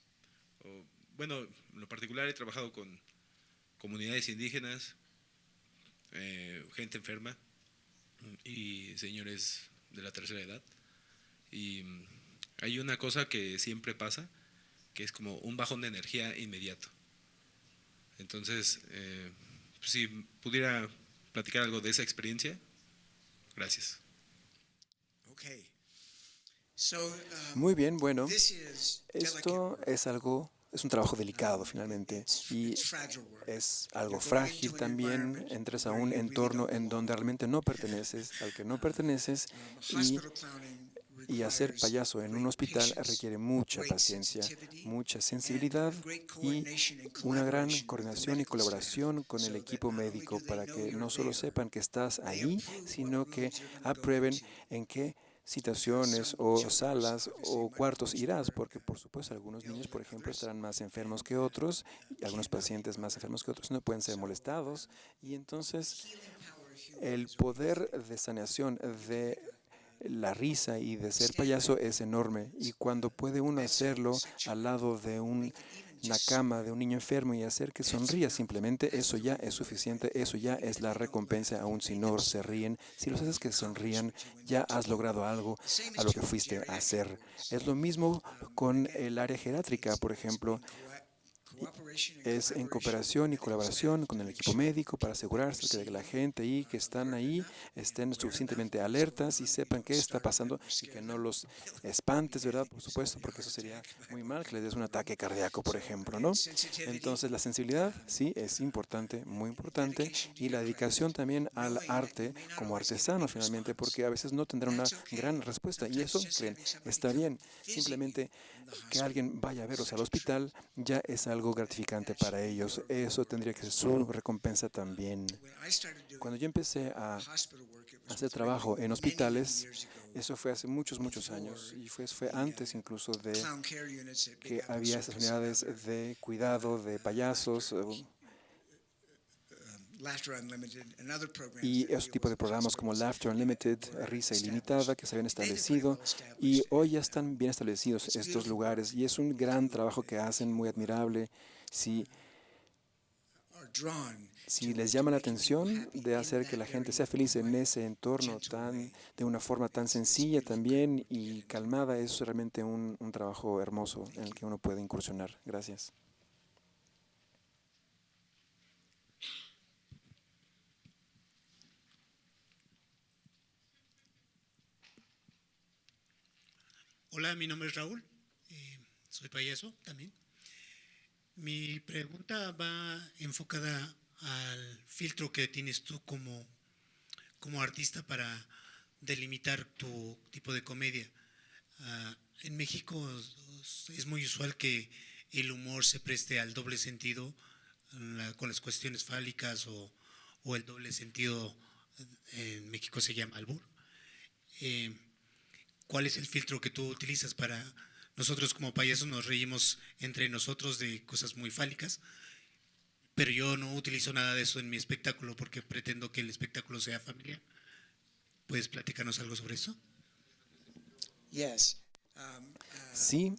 Bueno, en lo particular he trabajado con comunidades indígenas, gente enferma y señores de la tercera edad. Y hay una cosa que siempre pasa, que es como un bajón de energía inmediato. Entonces, si pudiera platicar algo de esa experiencia, gracias. Okay. Muy bien, bueno, esto es un trabajo delicado finalmente y es algo frágil también. Entras a un entorno en donde realmente no perteneces, al que no perteneces, y hacer payaso en un hospital requiere mucha paciencia, mucha sensibilidad y una gran coordinación y colaboración con el equipo médico para que no solo sepan que estás ahí, sino que aprueben en qué situaciones o salas o cuartos irás, porque por supuesto algunos niños, por ejemplo, estarán más enfermos que otros, y algunos pacientes más enfermos que otros no pueden ser molestados, y entonces el poder de sanación de la risa y de ser payaso es enorme, y cuando puede uno hacerlo al lado de una cama de un niño enfermo y hacer que sonría simplemente, eso ya es suficiente, eso ya es la recompensa, aun si no se ríen. Si los haces que sonrían, ya has logrado algo a lo que fuiste a hacer. Es lo mismo con el área geriátrica, por ejemplo. Es en cooperación y colaboración con el equipo médico para asegurarse de que la gente ahí que están ahí estén suficientemente alertas y sepan qué está pasando y que no los espantes, ¿verdad? Por supuesto, porque eso sería muy mal, que les des un ataque cardíaco, por ejemplo, ¿no? Entonces, la sensibilidad, sí, es importante, muy importante, y la dedicación también al arte como artesano, finalmente, porque a veces no tendrán una gran respuesta, y eso, creen, está bien. Simplemente que alguien vaya a verlos al hospital ya es algo gratificante para ellos. Eso tendría que ser su recompensa también. Cuando yo empecé a hacer trabajo en hospitales, eso fue hace muchos, muchos años, y fue antes incluso de que había esas unidades de cuidado de payasos y esos tipos de programas como Laughter Unlimited, Risa Ilimitada, que se habían establecido, y hoy ya están bien establecidos estos lugares, y es un gran trabajo que hacen, muy admirable. Si les llama la atención de hacer que la gente sea feliz en ese entorno de una forma tan sencilla también y calmada, es realmente un trabajo hermoso en el que uno puede incursionar. Gracias. Hola, mi nombre es Raúl, soy payaso también. Mi pregunta va enfocada al filtro que tienes tú como artista para delimitar tu tipo de comedia. En México es muy usual que el humor se preste al doble sentido con las cuestiones fálicas o el doble sentido en México se llama albur. ¿Cuál es el filtro que tú utilizas para nosotros como payasos nos reímos entre nosotros de cosas muy fálicas? Pero yo no utilizo nada de eso en mi espectáculo porque pretendo que el espectáculo sea familiar. ¿Puedes platicarnos algo sobre eso? Sí.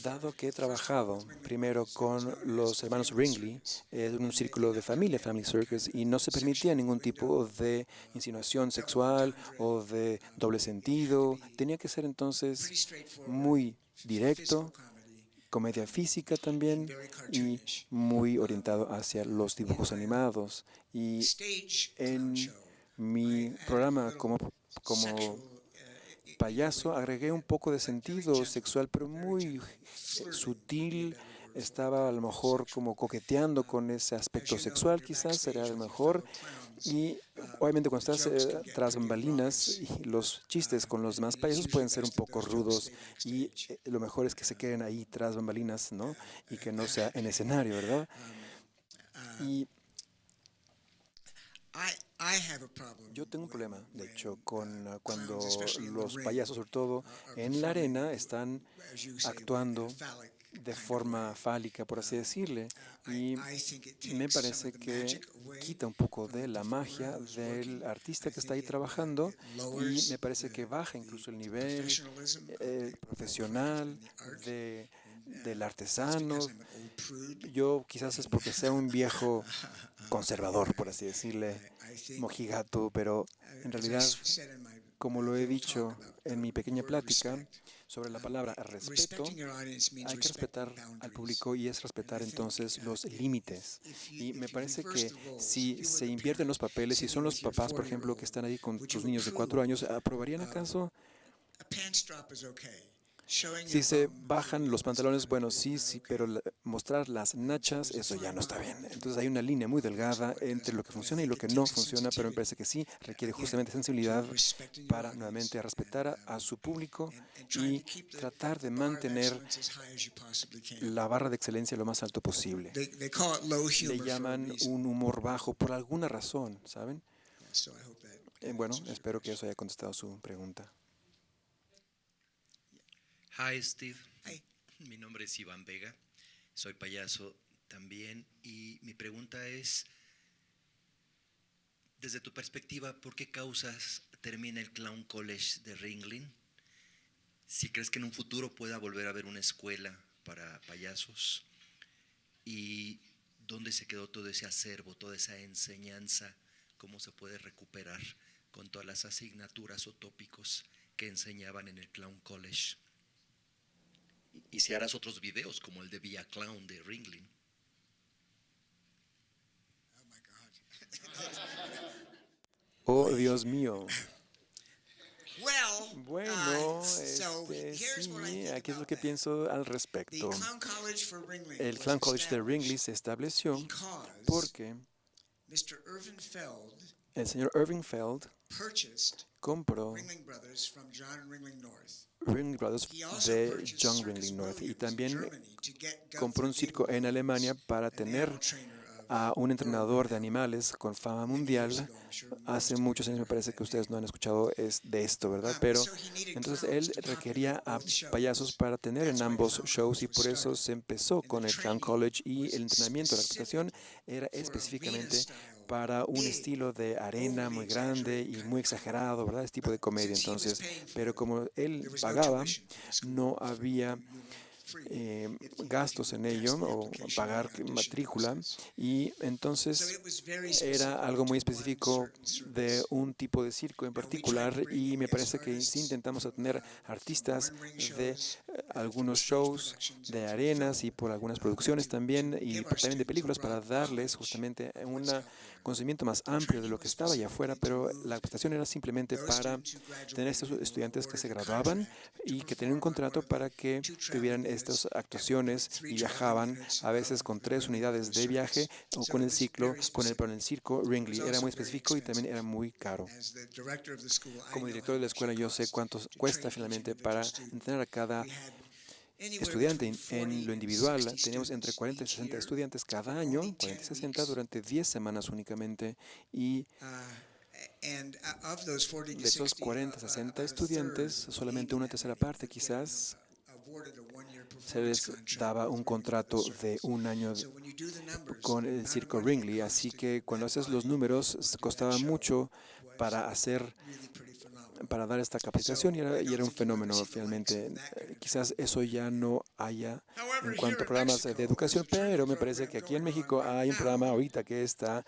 Dado que he trabajado primero con los hermanos Ringley en un círculo de familia, Family Circus, y no se permitía ningún tipo de insinuación sexual o de doble sentido, tenía que ser entonces muy directo, comedia física también, y muy orientado hacia los dibujos animados. Y en mi programa como payaso agregué un poco de sentido sexual, pero muy sutil. Estaba a lo mejor como coqueteando con ese aspecto sexual, quizás sería lo mejor. Y obviamente cuando estás tras bambalinas, y los chistes con los demás payasos pueden ser un poco rudos, y lo mejor es que se queden ahí tras bambalinas, ¿no? Y que no sea en escenario, ¿verdad? Y Yo tengo un problema, de hecho, con cuando los payasos, sobre todo en la arena, están actuando de forma fálica, por así decirle, y me parece que quita un poco de la magia del artista que está ahí trabajando y me parece que baja incluso el nivel profesional del artesano. Yo quizás es porque sea un viejo conservador, por así decirle, mojigato, pero en realidad, como lo he dicho en mi pequeña plática sobre la palabra respeto, hay que respetar al público y es respetar entonces los límites. Y me parece que si se invierten los papeles, si son los papás, por ejemplo, que están ahí con tus niños de 4 años, ¿aprobarían acaso? Si se bajan los pantalones, bueno, sí, sí, pero mostrar las nachas, eso ya no está bien. Entonces hay una línea muy delgada entre lo que funciona y lo que no funciona, pero me parece que sí requiere justamente sensibilidad para nuevamente respetar a su público y tratar de mantener la barra de excelencia lo más alto posible. Le llaman un humor bajo por alguna razón, ¿saben? Bueno, espero que eso haya contestado su pregunta. Hi, Steve. Mi nombre es Iván Vega. Soy payaso también. Y mi pregunta es, desde tu perspectiva, ¿por qué causas termina el Clown College de Ringling? Si crees que en un futuro pueda volver a haber una escuela para payasos. ¿Y dónde se quedó todo ese acervo, toda esa enseñanza? ¿Cómo se puede recuperar con todas las asignaturas o tópicos que enseñaban en el Clown College? Y si harás otros videos como el de Via Clown de Ringling. Oh, Dios mío. Bueno, sí, aquí es lo que pienso al respecto. El Clown College de Ringling se estableció porque el señor Irving Feld compró Ringling Brothers de John Ringling North y también compró un circo en Alemania para tener a un entrenador de animales con fama mundial. Hace muchos años me parece que ustedes no han escuchado de esto, ¿verdad? Pero entonces él requería a payasos para tener en ambos shows y por eso se empezó con el Clown College y el entrenamiento, la capacitación era específicamente para un estilo de arena muy grande y muy exagerado, ¿verdad? Este tipo de comedia. Entonces, pero como él pagaba, no había gastos en ello o pagar matrícula y entonces era algo muy específico de un tipo de circo en particular y me parece que sí intentamos tener artistas de algunos shows de arenas y por algunas producciones también y también de películas para darles justamente un conocimiento más amplio de lo que estaba allá afuera, pero la prestación era simplemente para tener estos estudiantes que se graduaban y que tenían un contrato para que tuvieran estas actuaciones y viajaban a veces con 3 unidades de viaje o con el ciclo, con el circo Ringling. Era muy específico y también era muy caro. Como director de la escuela yo sé cuánto cuesta finalmente para entrenar a cada estudiante. En lo individual teníamos entre 40 y 60 estudiantes cada año, 40 y 60 durante 10 semanas únicamente y de esos 40 a 60 estudiantes, solamente una tercera parte quizás se les daba un contrato de un año con el circo Ringling, así que cuando haces los números costaba mucho para dar esta capacitación y era un fenómeno finalmente. Quizás eso ya no haya en cuanto a programas de educación, pero me parece que aquí en México hay un programa ahorita que está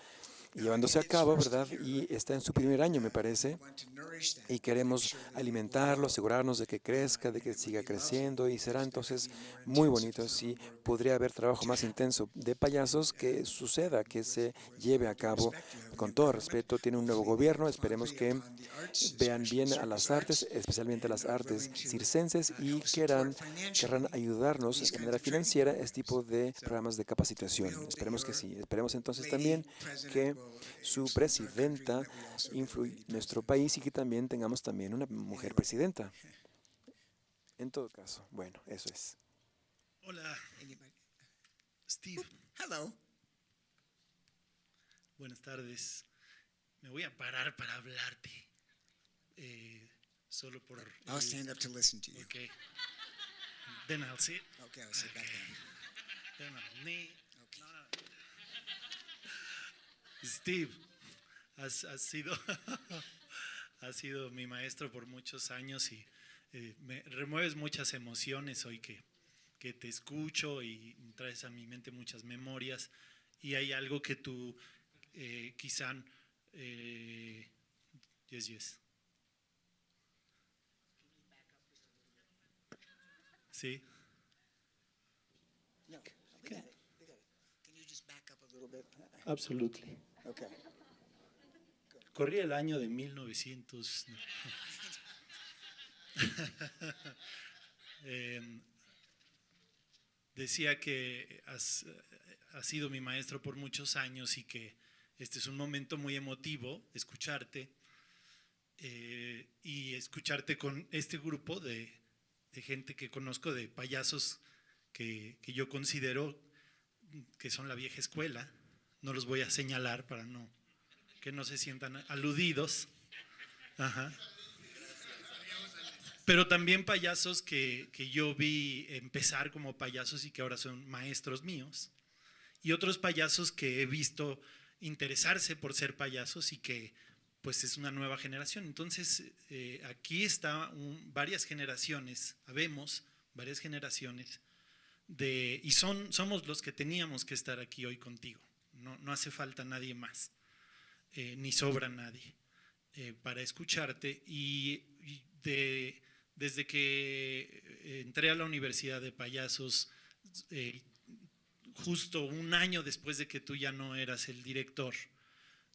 llevándose a cabo, ¿verdad? Y está en su primer año, me parece, y queremos alimentarlo, asegurarnos de que crezca, de que siga creciendo, y será entonces muy bonito si podría haber trabajo más intenso de payasos que suceda, que se lleve a cabo con todo respeto. Tiene un nuevo gobierno, esperemos que vean bien a las artes, especialmente a las artes circenses, y querrán ayudarnos de manera financiera a este tipo de programas de capacitación. Esperemos que sí. Esperemos entonces también que su presidenta influye en nuestro país y que también tengamos también una mujer presidenta. En todo caso, bueno, eso es. Hola, Steve. Hello. Buenas tardes. me voy a parar para hablarte. Solo por... I'll stand up to listen to you. Okay. Then I'll sit. Okay, I'll sit back down. Then I'll knee. Okay. No. Steve, has sido, has sido mi maestro por muchos años y me remueves muchas emociones hoy que te escucho y traes a mi mente muchas memorias, y hay algo que tú quizá yes. Sí. No, they got it. Can you just back up a little bit? Absolutely. Okay. Corría el año de 1900. Decía que has sido mi maestro por muchos años y que este es un momento muy emotivo, escucharte y escucharte con este grupo de gente que conozco, de payasos que yo considero que son la vieja escuela. No los voy a señalar para que no se sientan aludidos. Ajá. Pero también payasos que yo vi empezar como payasos y que ahora son maestros míos. Y otros payasos que he visto interesarse por ser payasos y que pues es una nueva generación. Entonces aquí está varias generaciones, habemos varias generaciones y somos los que teníamos que estar aquí hoy contigo. No hace falta nadie más, ni sobra nadie para escucharte. Desde que entré a la Universidad de Payasos, justo un año después de que tú ya no eras el director,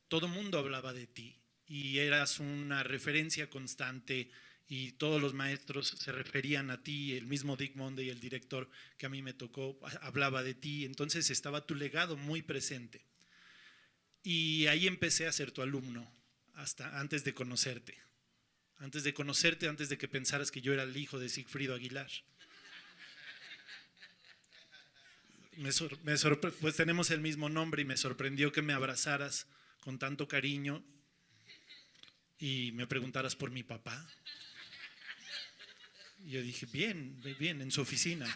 todo el mundo hablaba de ti y eras una referencia constante y todos los maestros se referían a ti. El mismo Dick Monday, el director que a mí me tocó, hablaba de ti. Entonces estaba tu legado muy presente. Y ahí empecé a ser tu alumno, hasta antes de conocerte. Antes de que pensaras que yo era el hijo de Sigfrido Aguilar. Pues tenemos el mismo nombre y me sorprendió que me abrazaras con tanto cariño y me preguntaras por mi papá. Y yo dije, bien, en su oficina.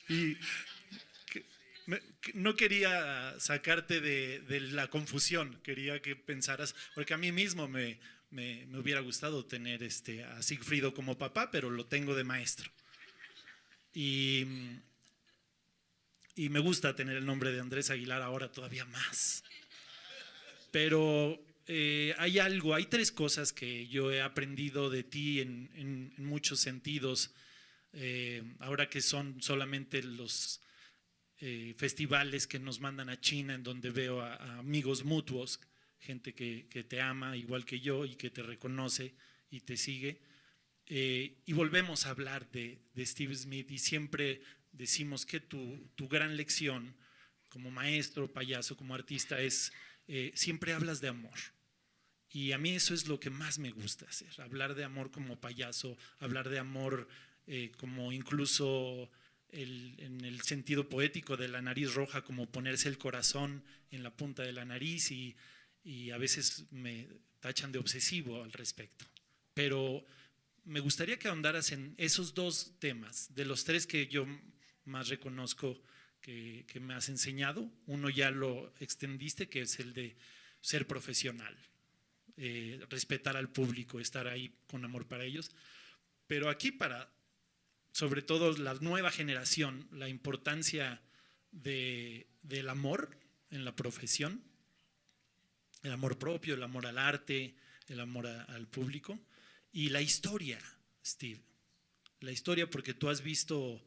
Y no quería sacarte de la confusión, quería que pensaras, porque a mí mismo me hubiera gustado tener a Sigfrido como papá, pero lo tengo de maestro. Y me gusta tener el nombre de Andrés Aguilar ahora todavía más. Pero hay tres cosas que yo he aprendido de ti en muchos sentidos, ahora que son solamente los festivales que nos mandan a China, en donde veo a amigos mutuos, gente que te ama igual que yo y que te reconoce y te sigue. Y volvemos a hablar de Steve Smith y siempre decimos que tu gran lección como maestro, payaso, como artista es siempre hablas de amor. Y a mí eso es lo que más me gusta hacer, hablar de amor como payaso, hablar de amor como incluso en el sentido poético de la nariz roja, como ponerse el corazón en la punta de la nariz y a veces me tachan de obsesivo al respecto. Pero me gustaría que ahondaras en esos dos temas, de los tres que yo más reconozco que me has enseñado. Uno ya lo extendiste, que es el de ser profesional, respetar al público, estar ahí con amor para ellos. Pero aquí sobre todo la nueva generación, la importancia del amor en la profesión, el amor propio, el amor al arte, el amor al público y la historia, Steve. La historia, porque tú has visto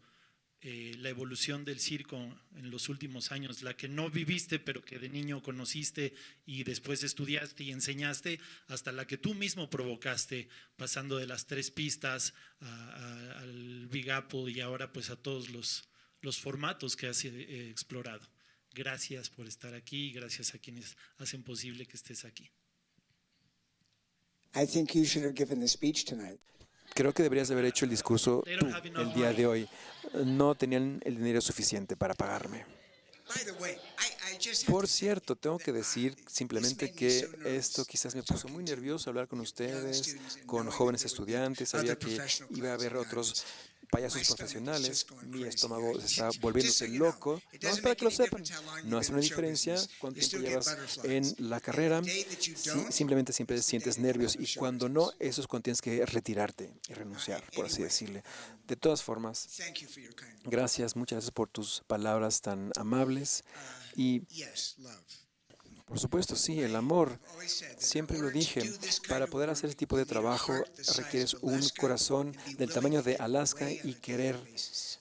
la evolución del circo en los últimos años, la que no viviste pero que de niño conociste y después estudiaste y enseñaste, hasta la que tú mismo provocaste, pasando de las 3 pistas al Big Apple y ahora pues a todos los formatos que has explorado. Gracias por estar aquí, gracias a quienes hacen posible que estés aquí. I think you should have given the speech tonight. Creo que deberías haber hecho el discurso tú el día de hoy. No tenían el dinero suficiente para pagarme. Por cierto, tengo que decir simplemente que esto quizás me puso muy nervioso hablar con ustedes, con jóvenes estudiantes. Sabía que iba a haber otros payasos profesionales. Mi estómago se está volviéndose loco. No, es para que lo sepan. No hace una diferencia cuánto tiempo llevas en la carrera. Sí, simplemente siempre sientes nervios y cuando no, eso es cuando tienes que retirarte y renunciar, por así decirle. De todas formas, gracias, muchas gracias por tus palabras tan amables y por supuesto, sí, el amor. Siempre lo dije, para poder hacer este tipo de trabajo requieres un corazón del tamaño de Alaska y querer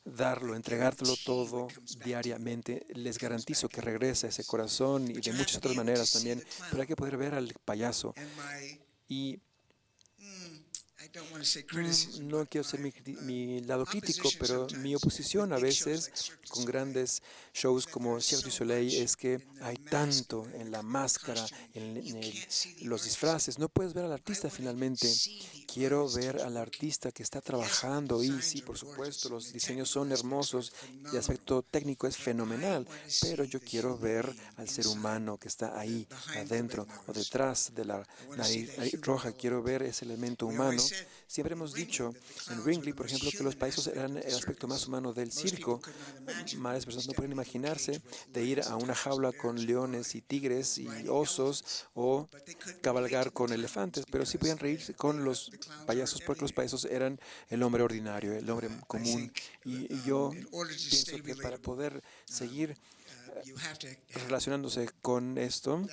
darlo, entregártelo todo diariamente. Les garantizo que regresa ese corazón y de muchas otras maneras también, pero hay que poder ver al payaso. Y no quiero ser mi lado crítico, pero mi oposición a veces con grandes shows como Cirque du Soleil es que hay tanto en la máscara, en los disfraces. No puedes ver al artista finalmente. Quiero ver al artista que está trabajando y sí, por supuesto, los diseños son hermosos y el aspecto técnico es fenomenal, pero yo quiero ver al ser humano que está ahí, adentro o detrás de la nariz roja. Quiero ver ese elemento humano. Siempre hemos dicho en Ringley, por ejemplo, que los payasos eran el aspecto más humano del circo. Varias personas no pueden imaginarse de ir a una jaula con leones y tigres y osos o cabalgar con elefantes, pero sí podían reírse con los payasos porque los payasos eran el hombre ordinario, el hombre común. Y yo pienso que para poder seguir relacionándose con esto,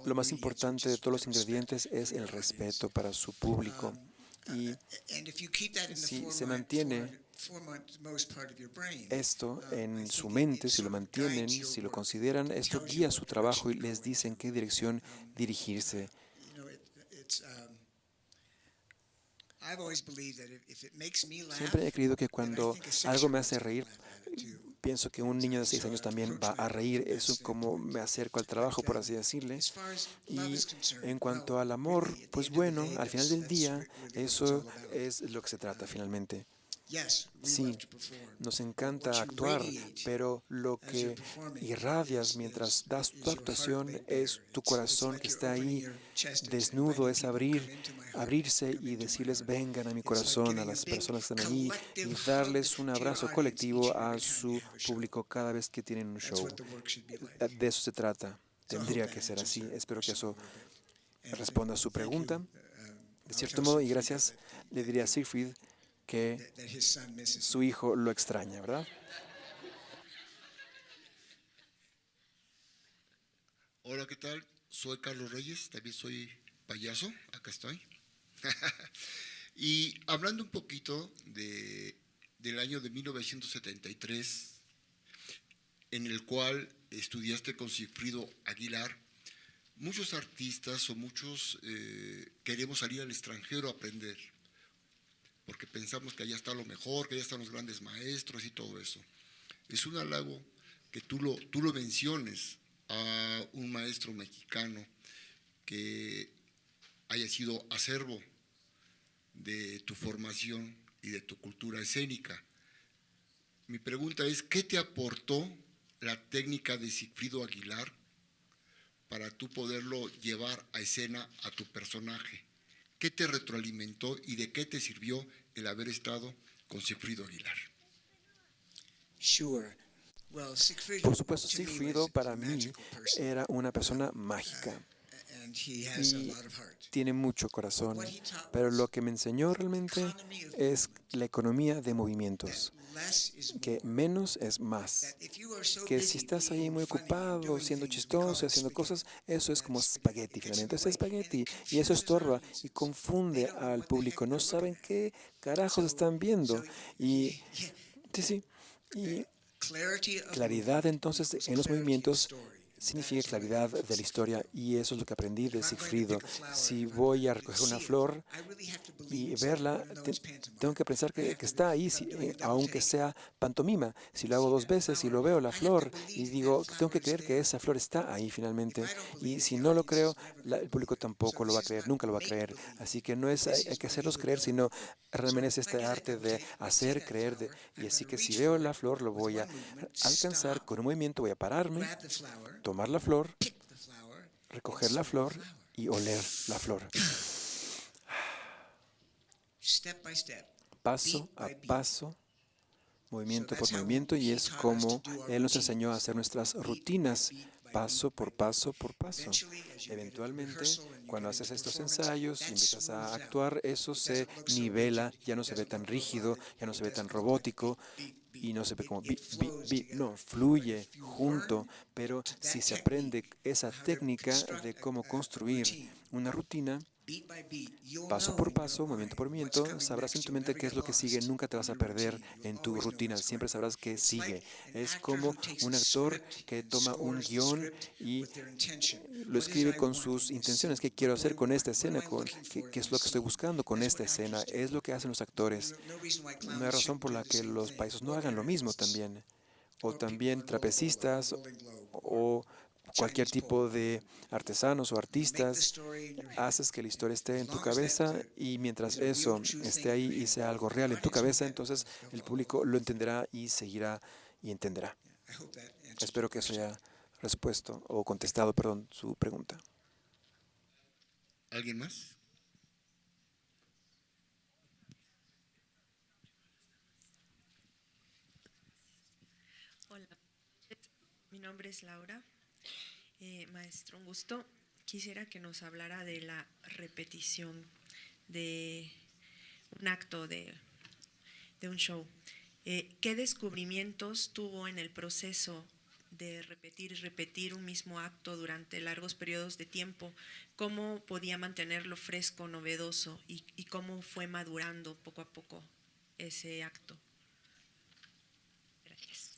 lo más importante de todos los ingredientes es el respeto para su público. Y si se mantiene esto en su mente, si lo mantienen, si lo consideran, esto guía su trabajo y les dice en qué dirección dirigirse. Siempre he creído que cuando algo me hace reír, pienso que un niño de 6 años también va a reír. Eso como me acerco al trabajo, por así decirle. Y en cuanto al amor, pues bueno, al final del día, eso es lo que se trata finalmente. Sí, nos encanta actuar, pero lo que irradias mientras das tu actuación es tu corazón que está ahí desnudo, es abrirse y decirles vengan a mi corazón, a las personas que están allí y darles un abrazo colectivo a su público cada vez que tienen un show. De eso se trata, tendría que ser así. Espero que eso responda a su pregunta. De cierto modo, y gracias, le diría a Siegfried que su hijo lo extraña, ¿verdad? Hola, ¿qué tal? Soy Carlos Reyes, también soy payaso, acá estoy. Y hablando un poquito del año de 1973, en el cual estudiaste con Sigfrido Aguilar, muchos artistas o muchos queremos salir al extranjero a aprender, porque pensamos que allá está lo mejor, que allá están los grandes maestros y todo eso. Es un halago que tú lo menciones a un maestro mexicano que haya sido acervo de tu formación y de tu cultura escénica. Mi pregunta es, ¿qué te aportó la técnica de Sigfrido Aguilar para tú poderlo llevar a escena a tu personaje? ¿Qué te retroalimentó y de qué te sirvió el haber estado con Sigfrido Aguilar? Por supuesto, Sigfrido para mí era una persona mágica y tiene mucho corazón, pero lo que me enseñó realmente es la economía de movimientos, que menos es más, que si estás ahí muy ocupado, siendo chistoso, haciendo cosas, eso es como espagueti, finalmente es espagueti, y eso estorba y confunde al público, no saben qué carajos están viendo, y sí, y claridad entonces en los movimientos significa claridad de la historia, y eso es lo que aprendí de Sigfrido. Si voy a recoger una flor y verla, tengo que pensar que está ahí, aunque sea pantomima. Si lo hago 2 veces y lo veo la flor y digo, tengo que creer que esa flor está ahí finalmente. Y si no lo creo, el público tampoco lo va a creer, nunca lo va a creer. Así que no es hay que hacerlos creer, sino realmente es este arte de hacer creer. Y así que si veo la flor, lo voy a alcanzar con un movimiento, voy a pararme, tomar la flor, recoger la flor y oler la flor. Paso a paso, movimiento por movimiento, y es como Él nos enseñó a hacer nuestras rutinas, paso por paso por paso. Eventualmente, cuando haces estos ensayos y empiezas a actuar, eso se nivela, ya no se ve tan rígido, ya no se ve tan robótico, y no se ve como no, fluye junto, pero si se aprende esa técnica de cómo construir una rutina, paso por paso, movimiento por movimiento, sabrás en tu mente qué es lo que sigue, nunca te vas a perder en tu rutina, siempre sabrás qué sigue. Es como un actor que toma un guión y lo escribe con sus intenciones. ¿Qué quiero hacer con esta escena? ¿Qué es lo que estoy buscando con esta escena? Es lo que hacen los actores. No hay razón por la que los payasos no hagan lo mismo también. O también trapecistas o cualquier tipo de artesanos o artistas. Haces que la historia esté en tu cabeza, y mientras eso esté ahí y sea algo real en tu cabeza, entonces el público lo entenderá y seguirá y entenderá. Espero que eso haya respuesto o contestado, perdón, su pregunta. ¿Alguien más? Hola, mi nombre es Laura. Maestro, un gusto. Quisiera que nos hablara de la repetición de un acto, de un show. ¿Qué descubrimientos tuvo en el proceso de repetir y repetir un mismo acto durante largos periodos de tiempo? ¿Cómo podía mantenerlo fresco, novedoso, y cómo fue madurando poco a poco ese acto? Gracias.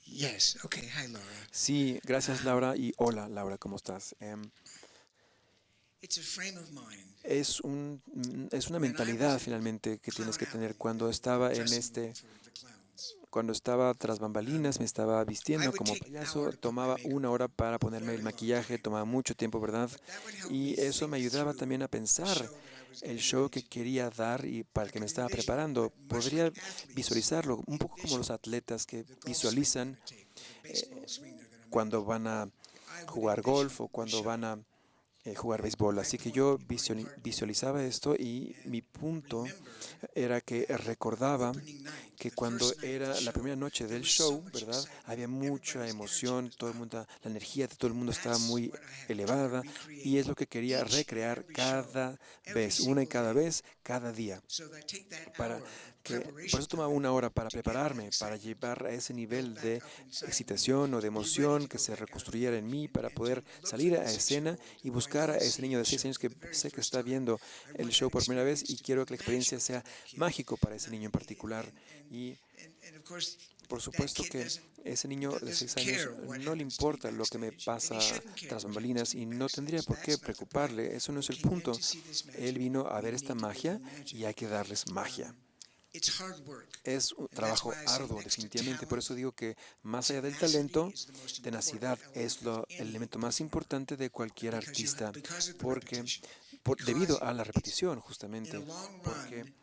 Yes. Okay. Hi, Laura. Sí, gracias, Laura, y hola, Laura, ¿cómo estás? It's a frame of mind. Es una mentalidad finalmente que tienes que tener. Cuando estaba tras bambalinas, me estaba vistiendo como payaso, tomaba 1 hora para ponerme el maquillaje, tomaba mucho tiempo, ¿verdad? Y eso me ayudaba también a pensar el show que quería dar y para el que me estaba preparando. Podría visualizarlo un poco como los atletas que visualizan cuando van a jugar golf o cuando van a jugar béisbol. Así que yo visualizaba esto, y mi punto era que recordaba que cuando era la primera noche del show, ¿verdad? Había mucha emoción, todo el mundo, la energía de todo el mundo estaba muy elevada, y es lo que quería recrear cada vez, una y cada vez, cada día. Por eso tomaba 1 hora para prepararme, para llevar a ese nivel de excitación o de emoción que se reconstruyera en mí, para poder salir a escena y buscar a ese niño de 6 años que sé que está viendo el show por primera vez, y quiero que la experiencia sea mágico para ese niño en particular. Y por supuesto que ese niño de 6 años no le importa lo que me pasa tras bambalinas, y no tendría por qué preocuparle. Eso no es el punto. Él vino a ver esta magia y hay que darles magia. Es un trabajo arduo, definitivamente. Por eso digo que más allá del talento, tenacidad es el elemento más importante de cualquier artista, porque debido a la repetición, justamente, porque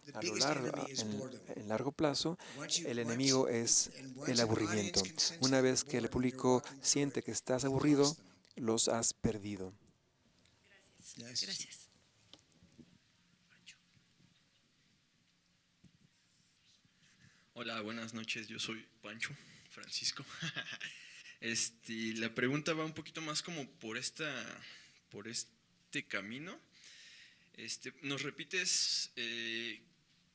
en largo plazo, el enemigo es el aburrimiento. Una vez que el público siente que estás aburrido, los has perdido. Gracias. Hola, buenas noches. Yo soy Pancho Francisco. La pregunta va un poquito más como por este camino. ¿Nos repites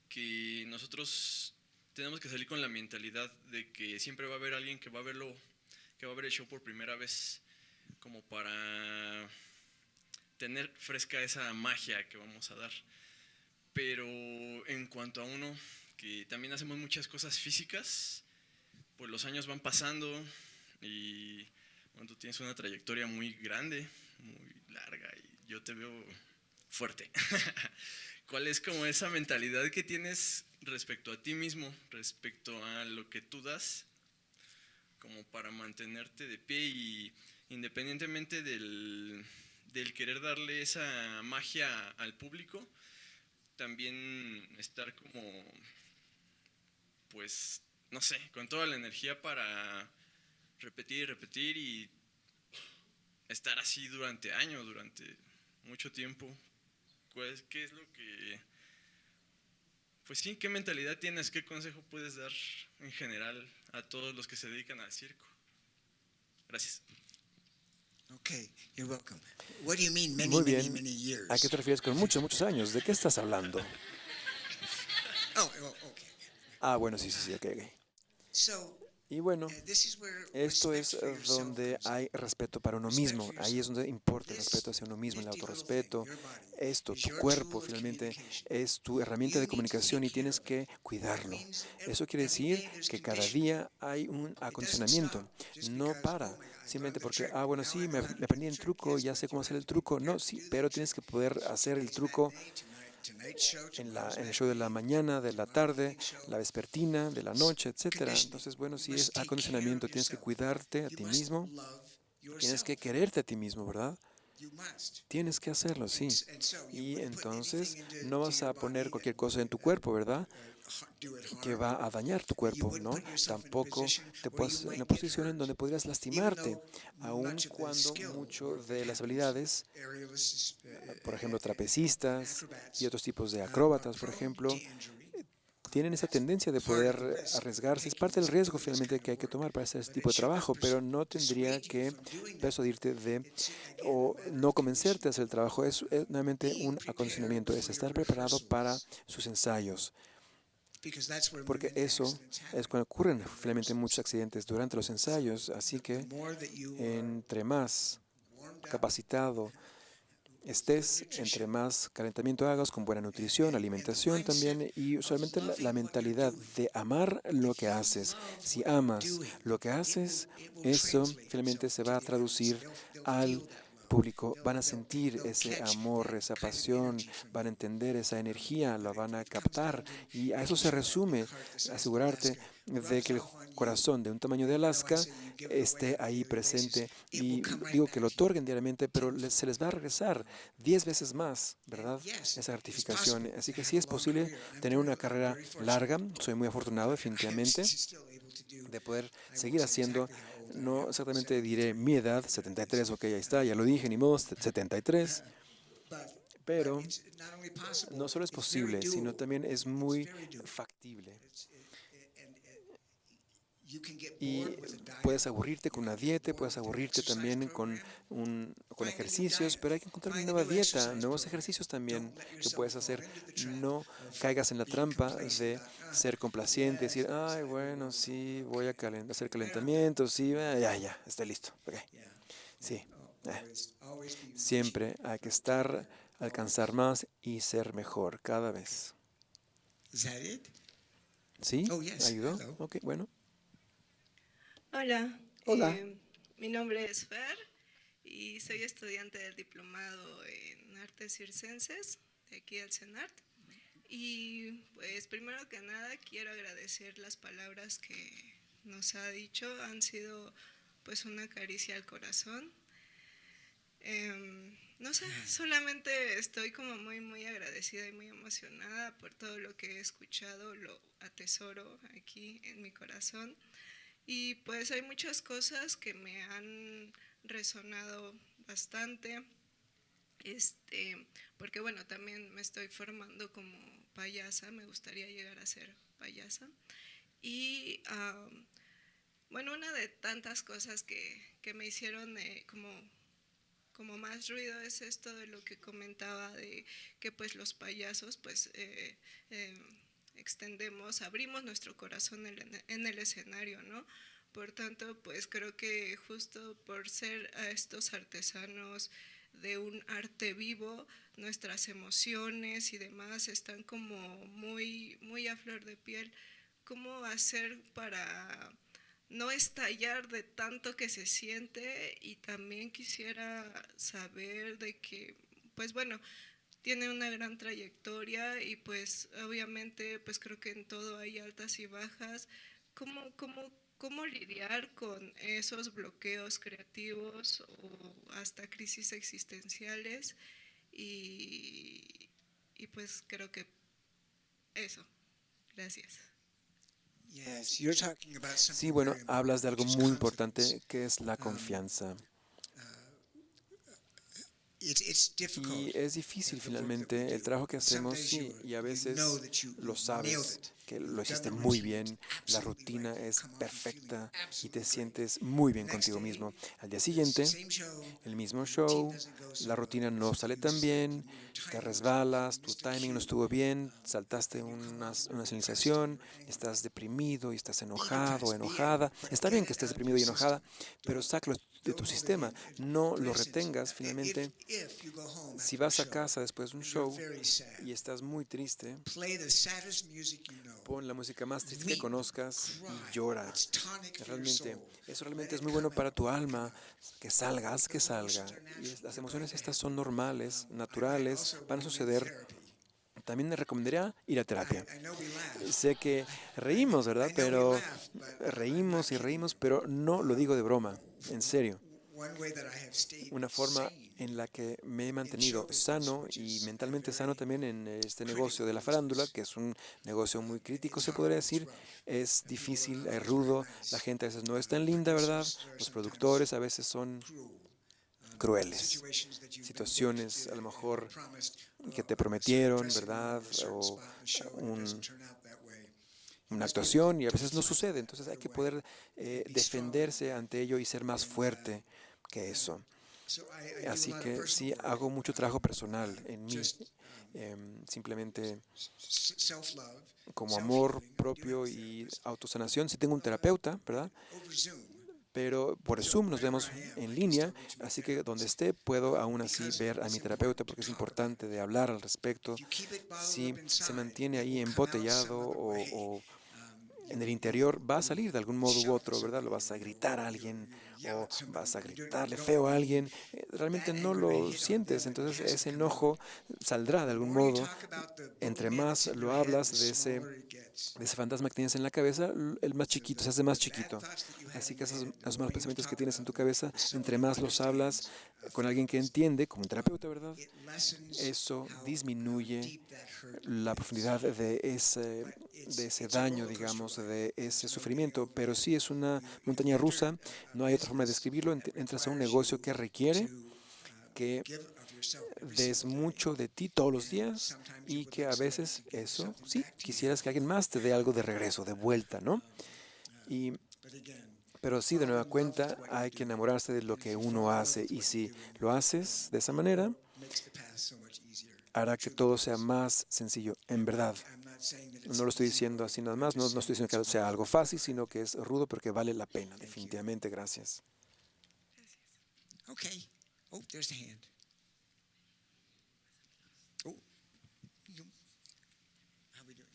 que nosotros tenemos que salir con la mentalidad de que siempre va a haber alguien que va a ver el show por primera vez, como para tener fresca esa magia que vamos a dar? Pero en cuanto a uno, que también hacemos muchas cosas físicas, pues los años van pasando y Bueno, tú tienes una trayectoria muy grande, muy larga, y yo te veo fuerte. ¿Cuál es como esa mentalidad que tienes respecto a ti mismo, respecto a lo que tú das, como para mantenerte de pie y independientemente del querer darle esa magia al público, también estar como, pues, no sé, con toda la energía para repetir y repetir y estar así durante años, durante mucho tiempo? ¿Qué es lo que, pues sí, qué mentalidad tienes, qué consejo puedes dar en general a todos los que se dedican al circo? Gracias. Okay, you're welcome. What do you mean many, Muy many, bien. many years? ¿A qué te refieres con muchos años? ¿De qué estás hablando? Okay. Bueno, sí, ok. So, Y bueno, this is where esto respect es for yourself donde comes in. hay respeto para uno Respect mismo. for Ahí es yourself. donde importa el This respeto hacia uno mismo, el nifty little autorrespeto. thing, your body, Esto, is tu your cuerpo, tool of finalmente communication. es tu herramienta You de need to comunicación y take care tienes of it. que cuidarlo. means Eso quiere every decir day there's que cada conditioning. día hay un acondicionamiento. just No because, para, oh my God, I simplemente learned the porque, trick. bueno, Now sí, I me know how to do aprendí the el trick. truco, Yes, ya but sé you cómo have hacer el to be truco. No, prepared sí, to do pero the tienes trick. que poder hacer el truco Tonight's show, tomorrow's en el show de la matinee, mañana, de la tomorrow tarde, evening show. la vespertina, de la noche, etcétera. Conditioning. Entonces, bueno, You sí must es take care acondicionamiento, of tienes que yourself. cuidarte a You ti must mismo, love tienes que yourself. quererte a ti mismo, ¿verdad? You must. Tienes que hacerlo, sí. And so you Y wouldn't put entonces anything no into vas your a poner body cualquier that cosa en would tu cuerpo, ¿verdad? do it Que harm. va a dañar tu You cuerpo, wouldn't ¿no? put yourself in a Tampoco position te where you puedes en una might get posición en hurt. donde podrías Even lastimarte, though aun much of the cuando skill mucho work de that las happens, habilidades, aerialists, por ejemplo, trapecistas acrobats, y otros tipos de are acróbatas, por prone ejemplo, to injury. tienen esa tendencia de Part of the poder risk of arriesgarse. Es taking parte del this, riesgo doing this finalmente kind que of hay que work. tomar para hacer este But tipo it de should not trabajo, pero no tendría dissuade you que from doing that. persuadirte de It's, again, o a matter no of convencerte a conditioning. hacer el trabajo. Es nuevamente Being un prepared acondicionamiento, es for estar your preparado para rehearsals, sus ensayos, because that's where porque many eso accidents happen. es cuando ocurren in finalmente muchos rehearsals. accidentes durante los ensayos. Así The que more that you are entre más warmed up capacitado with good estés, entre nutrition, más calentamiento hagas, con buena nutrición, and the alimentación mindset también, y of usualmente la loving what you're mentalidad doing. de amar lo If que you haces. love Si what you're amas doing, lo que haces, it will eso translate finalmente itself se to va a the audience. traducir They'll al feel that love. público. Van a sentir They'll ese catch amor, that esa kind of pasión, energy from van a you. entender esa energía, la van a It comes captar. down to Y a eso making se sure that big resume, heart the size of asegurarte Alaska de que el rubs off on you. corazón de un tamaño de I know I Alaska say you give it away esté on a ahí daily basis. presente. It will Y come right digo back que lo to you otorguen diariamente, pero tenfold. se les va a regresar 10 veces más, ¿verdad? Yes, Esa it's gratificación. possible Así to que have sí a es long posible career. I'm tener una very carrera fortunate. larga. Soy muy afortunado, I'm definitivamente, still able to do, de poder I seguir won't say haciendo, exactly how old I no am, exactamente diré 73. mi edad, 73, ok, ahí está, ya lo dije, ni modo, 73, But pero it's not only possible, no solo es it's very posible, sino doable. también es It's muy very doable. factible. And you can get Y bored with a diet. puedes aburrirte You con can una get dieta, bored puedes with your aburrirte exercise también con, program. con Find a new ejercicios, diet. pero hay que encontrar una Find a nueva new dieta, exercise nuevos program. ejercicios también Don't let que yourself puedes fall hacer. into the trap No of caigas en la being trampa complacent de about, ser complaciente, yes, decir, yes, ay, I bueno, will. sí, voy a hacer They're not calentamientos, sí, ya, estoy listo. Okay. Yeah. Sí, Always be siempre hay que estar, alcanzar más y ser mejor cada vez. Is that it? ¿Sí? Oh, yes. ¿Ayudó? Hello. Ok, bueno. Hola. Hola. Mi nombre es Fer y soy estudiante del diplomado en Artes Circenses de aquí del CENART. Y pues primero que nada quiero agradecer las palabras que nos ha dicho, han sido pues una caricia al corazón. No sé, solamente estoy como muy agradecida y muy emocionada por todo lo que he escuchado, lo atesoro aquí en mi corazón. Y pues hay muchas cosas que me han resonado bastante, porque bueno, también me estoy formando como payasa, me gustaría llegar a ser payasa. Y bueno, una de tantas cosas que me hicieron como más ruido es esto de lo que comentaba de que pues los payasos pues abrimos nuestro corazón en el escenario, ¿no? Por tanto, pues creo que justo por ser a estos artesanos de un arte vivo, nuestras emociones y demás están como muy a flor de piel. ¿Cómo hacer para no estallar de tanto que se siente, y también quisiera saber de que, pues bueno, tiene una gran trayectoria y pues obviamente pues creo que en todo hay altas y bajas. ¿Cómo lidiar con esos bloqueos creativos o hasta crisis existenciales? Y pues creo que eso. Gracias. Sí, bueno, hablas de algo muy importante que es la confianza. Y es difícil finalmente el trabajo que hacemos, sí, y a veces lo sabes, que lo hiciste muy bien, la rutina es perfecta y te sientes muy bien contigo mismo. Al día siguiente, el mismo show, la rutina no sale tan bien, te resbalas, tu timing no estuvo bien, saltaste una señalización, estás deprimido y estás enojado o enojada. Está bien que estés deprimido y enojada, pero sácalo de tu sistema, no lo retengas finalmente. Si vas a casa después de un show y estás muy triste, pon la música más triste que conozcas y llora. Eso realmente es muy bueno para tu alma, que salga. Y las emociones estas son normales, naturales, van a suceder. También me recomendaría ir a terapia. Sé que reímos, ¿verdad? Pero reímos y reímos, pero no lo digo de broma, en serio. Una forma en la que me he mantenido sano y mentalmente sano también en este negocio de la farándula, que es un negocio muy crítico, se podría decir. Es difícil, es rudo, la gente a veces no es tan linda, ¿verdad? Los productores a veces son crueles. Situaciones a lo mejor que te prometieron, ¿verdad? O una actuación y a veces no sucede. Entonces hay que poder defenderse ante ello y ser más fuerte que eso. Así que sí, hago mucho trabajo personal en mí, simplemente como amor propio y autosanación. Sí tengo un terapeuta, ¿verdad? Pero por Zoom nos vemos en línea, así que donde esté puedo aún así ver a mi terapeuta porque es importante de hablar al respecto. Si se mantiene ahí embotellado o en el interior, va a salir de algún modo u otro, ¿verdad? Lo vas a gritar a alguien o vas a gritarle feo a alguien. Realmente no lo sientes, entonces ese enojo saldrá de algún modo. Entre más lo hablas de ese fantasma que tienes en la cabeza, el más chiquito, se hace más chiquito. Así que esos malos pensamientos que tienes en tu cabeza, entre más los hablas con alguien que entiende, como un terapeuta, ¿verdad? Eso disminuye la profundidad de ese daño, digamos, de ese sufrimiento. Pero sí es una montaña rusa, no hay otra forma de describirlo. Entras a un negocio que requiere que des mucho de ti todos los días y que a veces eso, sí, quisieras que alguien más te dé algo de regreso, de vuelta, ¿no? Pero sí, de nueva cuenta, hay que enamorarse de lo que uno hace y si lo haces de esa manera, hará que todo sea más sencillo, en verdad. No lo estoy diciendo así nada más, no estoy diciendo que sea algo fácil, sino que es rudo, pero que vale la pena, definitivamente. Gracias. Okay. Oh, there's the hand. Oh, how we doing?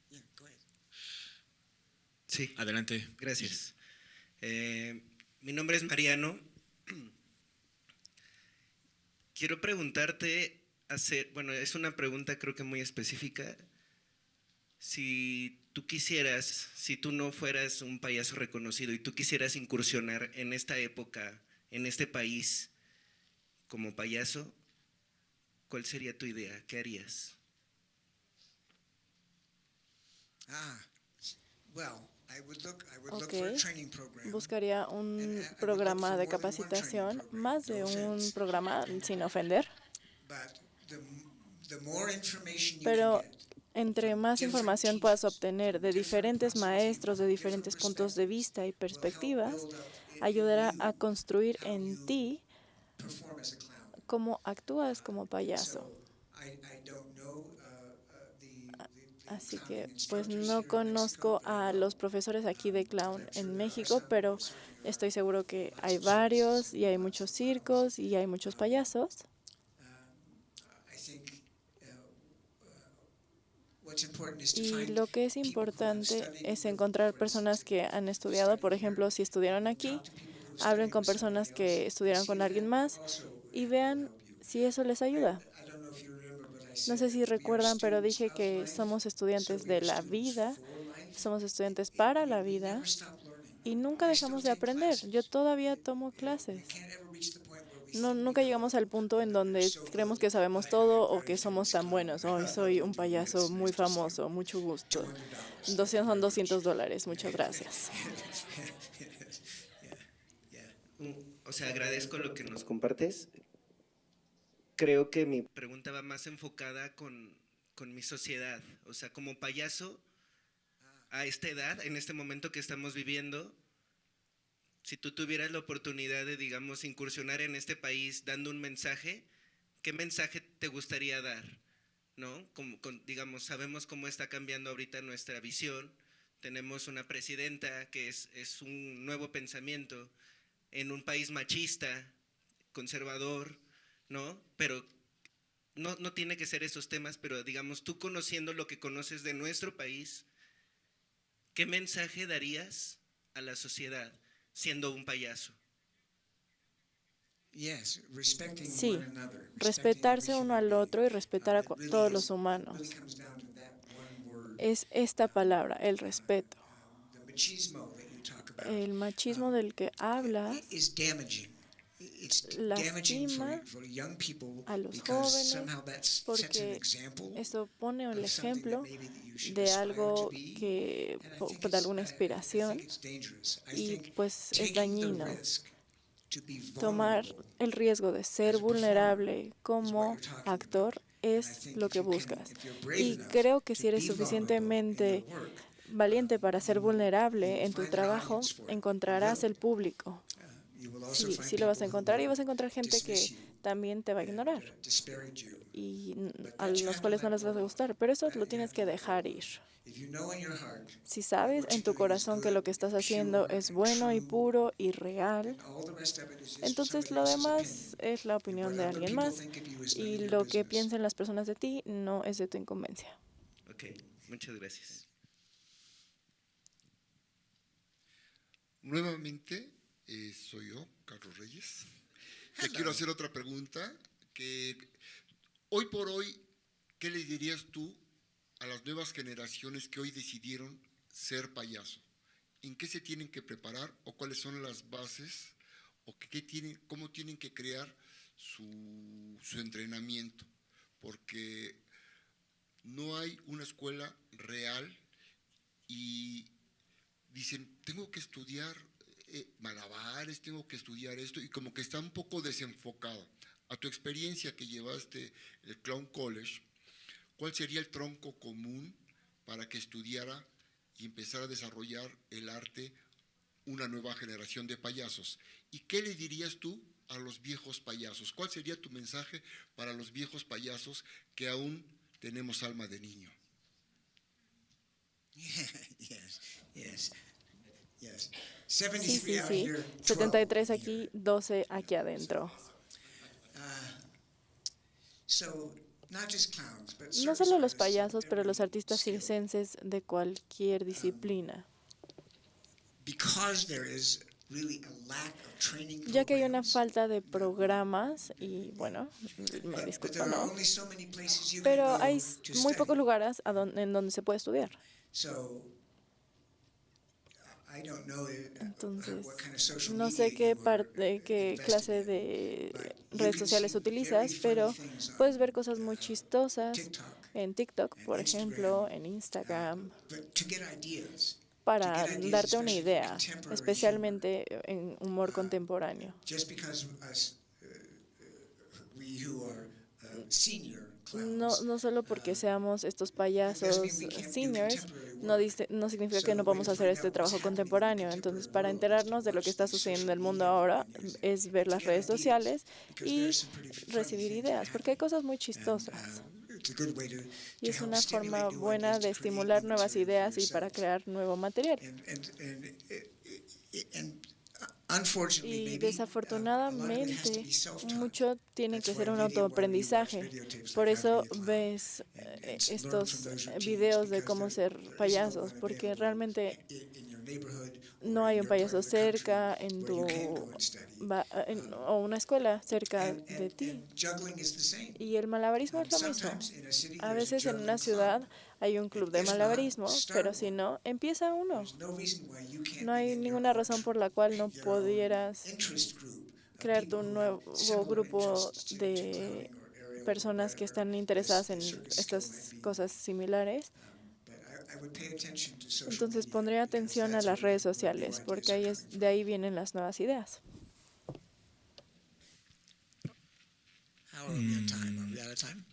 Yeah, go ahead. Sí. Adelante. Gracias. Mi nombre es Mariano. Quiero preguntarte, bueno, es una pregunta creo que muy específica. Si tú no fueras un payaso reconocido y tú quisieras incursionar en esta época, en este país, como payaso, ¿cuál sería tu idea? ¿Qué harías? Buscaría un programa de capacitación, más de un programa, sin ofender. Pero entre más información puedas obtener de diferentes maestros, de diferentes puntos de vista y perspectivas, ayudará a construir en ti cómo actúas como payaso. Así que, pues no conozco a los profesores aquí de clown en México, pero estoy seguro que hay varios y hay muchos circos y hay muchos payasos. Y lo que es importante es encontrar personas que han estudiado. Por ejemplo, si estudiaron aquí, hablen con personas que estudiaron con alguien más y vean si eso les ayuda. No sé si recuerdan, pero dije que somos estudiantes de la vida, somos estudiantes para la vida y nunca dejamos de aprender. Yo todavía tomo clases. Nunca llegamos al punto en donde creemos que sabemos todo o que somos tan buenos. Hoy soy un payaso muy famoso, mucho gusto. Son $200, muchas gracias. O sea, agradezco lo que nos compartes. Creo que mi pregunta va más enfocada con mi sociedad. O sea, como payaso, a esta edad, en este momento que estamos viviendo, si tú tuvieras la oportunidad de, digamos, incursionar en este país dando un mensaje, ¿qué mensaje te gustaría dar? ¿No? Digamos, sabemos cómo está cambiando ahorita nuestra visión. Tenemos una presidenta que es un nuevo pensamiento en un país machista, conservador, ¿no? Pero no tiene que ser esos temas, pero digamos, tú conociendo lo que conoces de nuestro país, ¿qué mensaje darías a la sociedad siendo un payaso? Sí, respetarse uno al otro y respetar a todos los humanos. Es esta palabra, el respeto. El machismo del que hablas lastima a los jóvenes porque eso pone el ejemplo de algo que, de alguna inspiración, y pues es dañino. Tomar el riesgo de ser vulnerable como actor es lo que buscas. Y creo que si eres suficientemente valiente para ser vulnerable en tu trabajo, encontrarás el público. Sí lo vas a encontrar, y vas a encontrar gente que también te va a ignorar y a los cuales no les vas a gustar, pero eso lo tienes que dejar ir. Si sabes en tu corazón que lo que estás haciendo es bueno y puro y real, entonces lo demás es la opinión de alguien más, y lo que piensen las personas de ti no es de tu incumbencia. Ok, muchas gracias. Nuevamente, soy yo, Carlos Reyes. Te quiero hacer otra pregunta, que hoy por hoy, ¿qué le dirías tú a las nuevas generaciones que hoy decidieron ser payaso? ¿En qué se tienen que preparar o cuáles son las bases o cómo tienen que crear su entrenamiento? Porque no hay una escuela real y dicen, tengo que estudiar malabares, tengo que estudiar esto, y como que está un poco desenfocado. A tu experiencia que llevaste el Clown College, ¿cuál sería el tronco común para que estudiara y empezara a desarrollar el arte una nueva generación de payasos? ¿Y qué le dirías tú a los viejos payasos? ¿Cuál sería tu mensaje para los viejos payasos que aún tenemos alma de niño? Sí. 73 aquí, 12 aquí adentro. No solo los payasos, pero los artistas circenses de cualquier disciplina. Ya que hay una falta de programas, y bueno, me disculpo, ¿no? Pero hay muy pocos lugares en donde se puede estudiar. Entonces, no sé qué clase de redes sociales utilizas, pero puedes ver cosas muy chistosas en TikTok, por ejemplo, en Instagram, para darte una idea, especialmente en humor contemporáneo. No solo porque seamos estos payasos seniors, no significa que no podamos hacer este trabajo contemporáneo. Entonces, para enterarnos de lo que está sucediendo en el mundo ahora, es ver las redes sociales y recibir ideas, porque hay cosas muy chistosas. Y es una forma buena de estimular nuevas ideas y para crear nuevo material. Y desafortunadamente, mucho tiene que ser un autoaprendizaje. Por eso ves estos videos de cómo ser payasos, porque realmente no hay un payaso cerca o una escuela cerca de ti. Y el malabarismo es lo mismo. A veces en una ciudad hay un club de malabarismo, pero si no, empieza uno. No hay ninguna razón por la cual no pudieras crearte un nuevo grupo de personas que están interesadas en estas cosas similares. Entonces pondré atención a las redes sociales, porque de ahí vienen las nuevas ideas.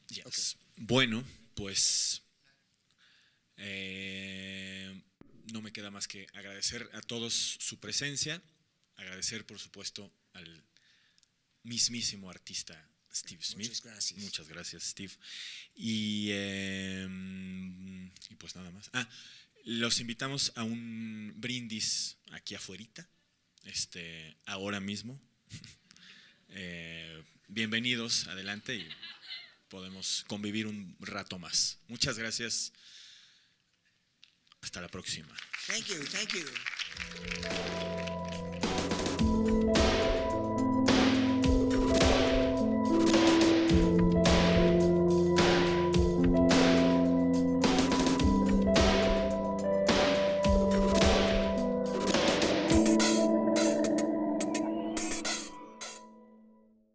Yes. Bueno, pues no me queda más que agradecer a todos su presencia, agradecer por supuesto al mismísimo artista Steve Smith. Muchas gracias, Steve. Y pues nada más. Los invitamos a un brindis aquí afuerita, ahora mismo. Bienvenidos, adelante y podemos convivir un rato más. Muchas gracias. Hasta la próxima. Thank you.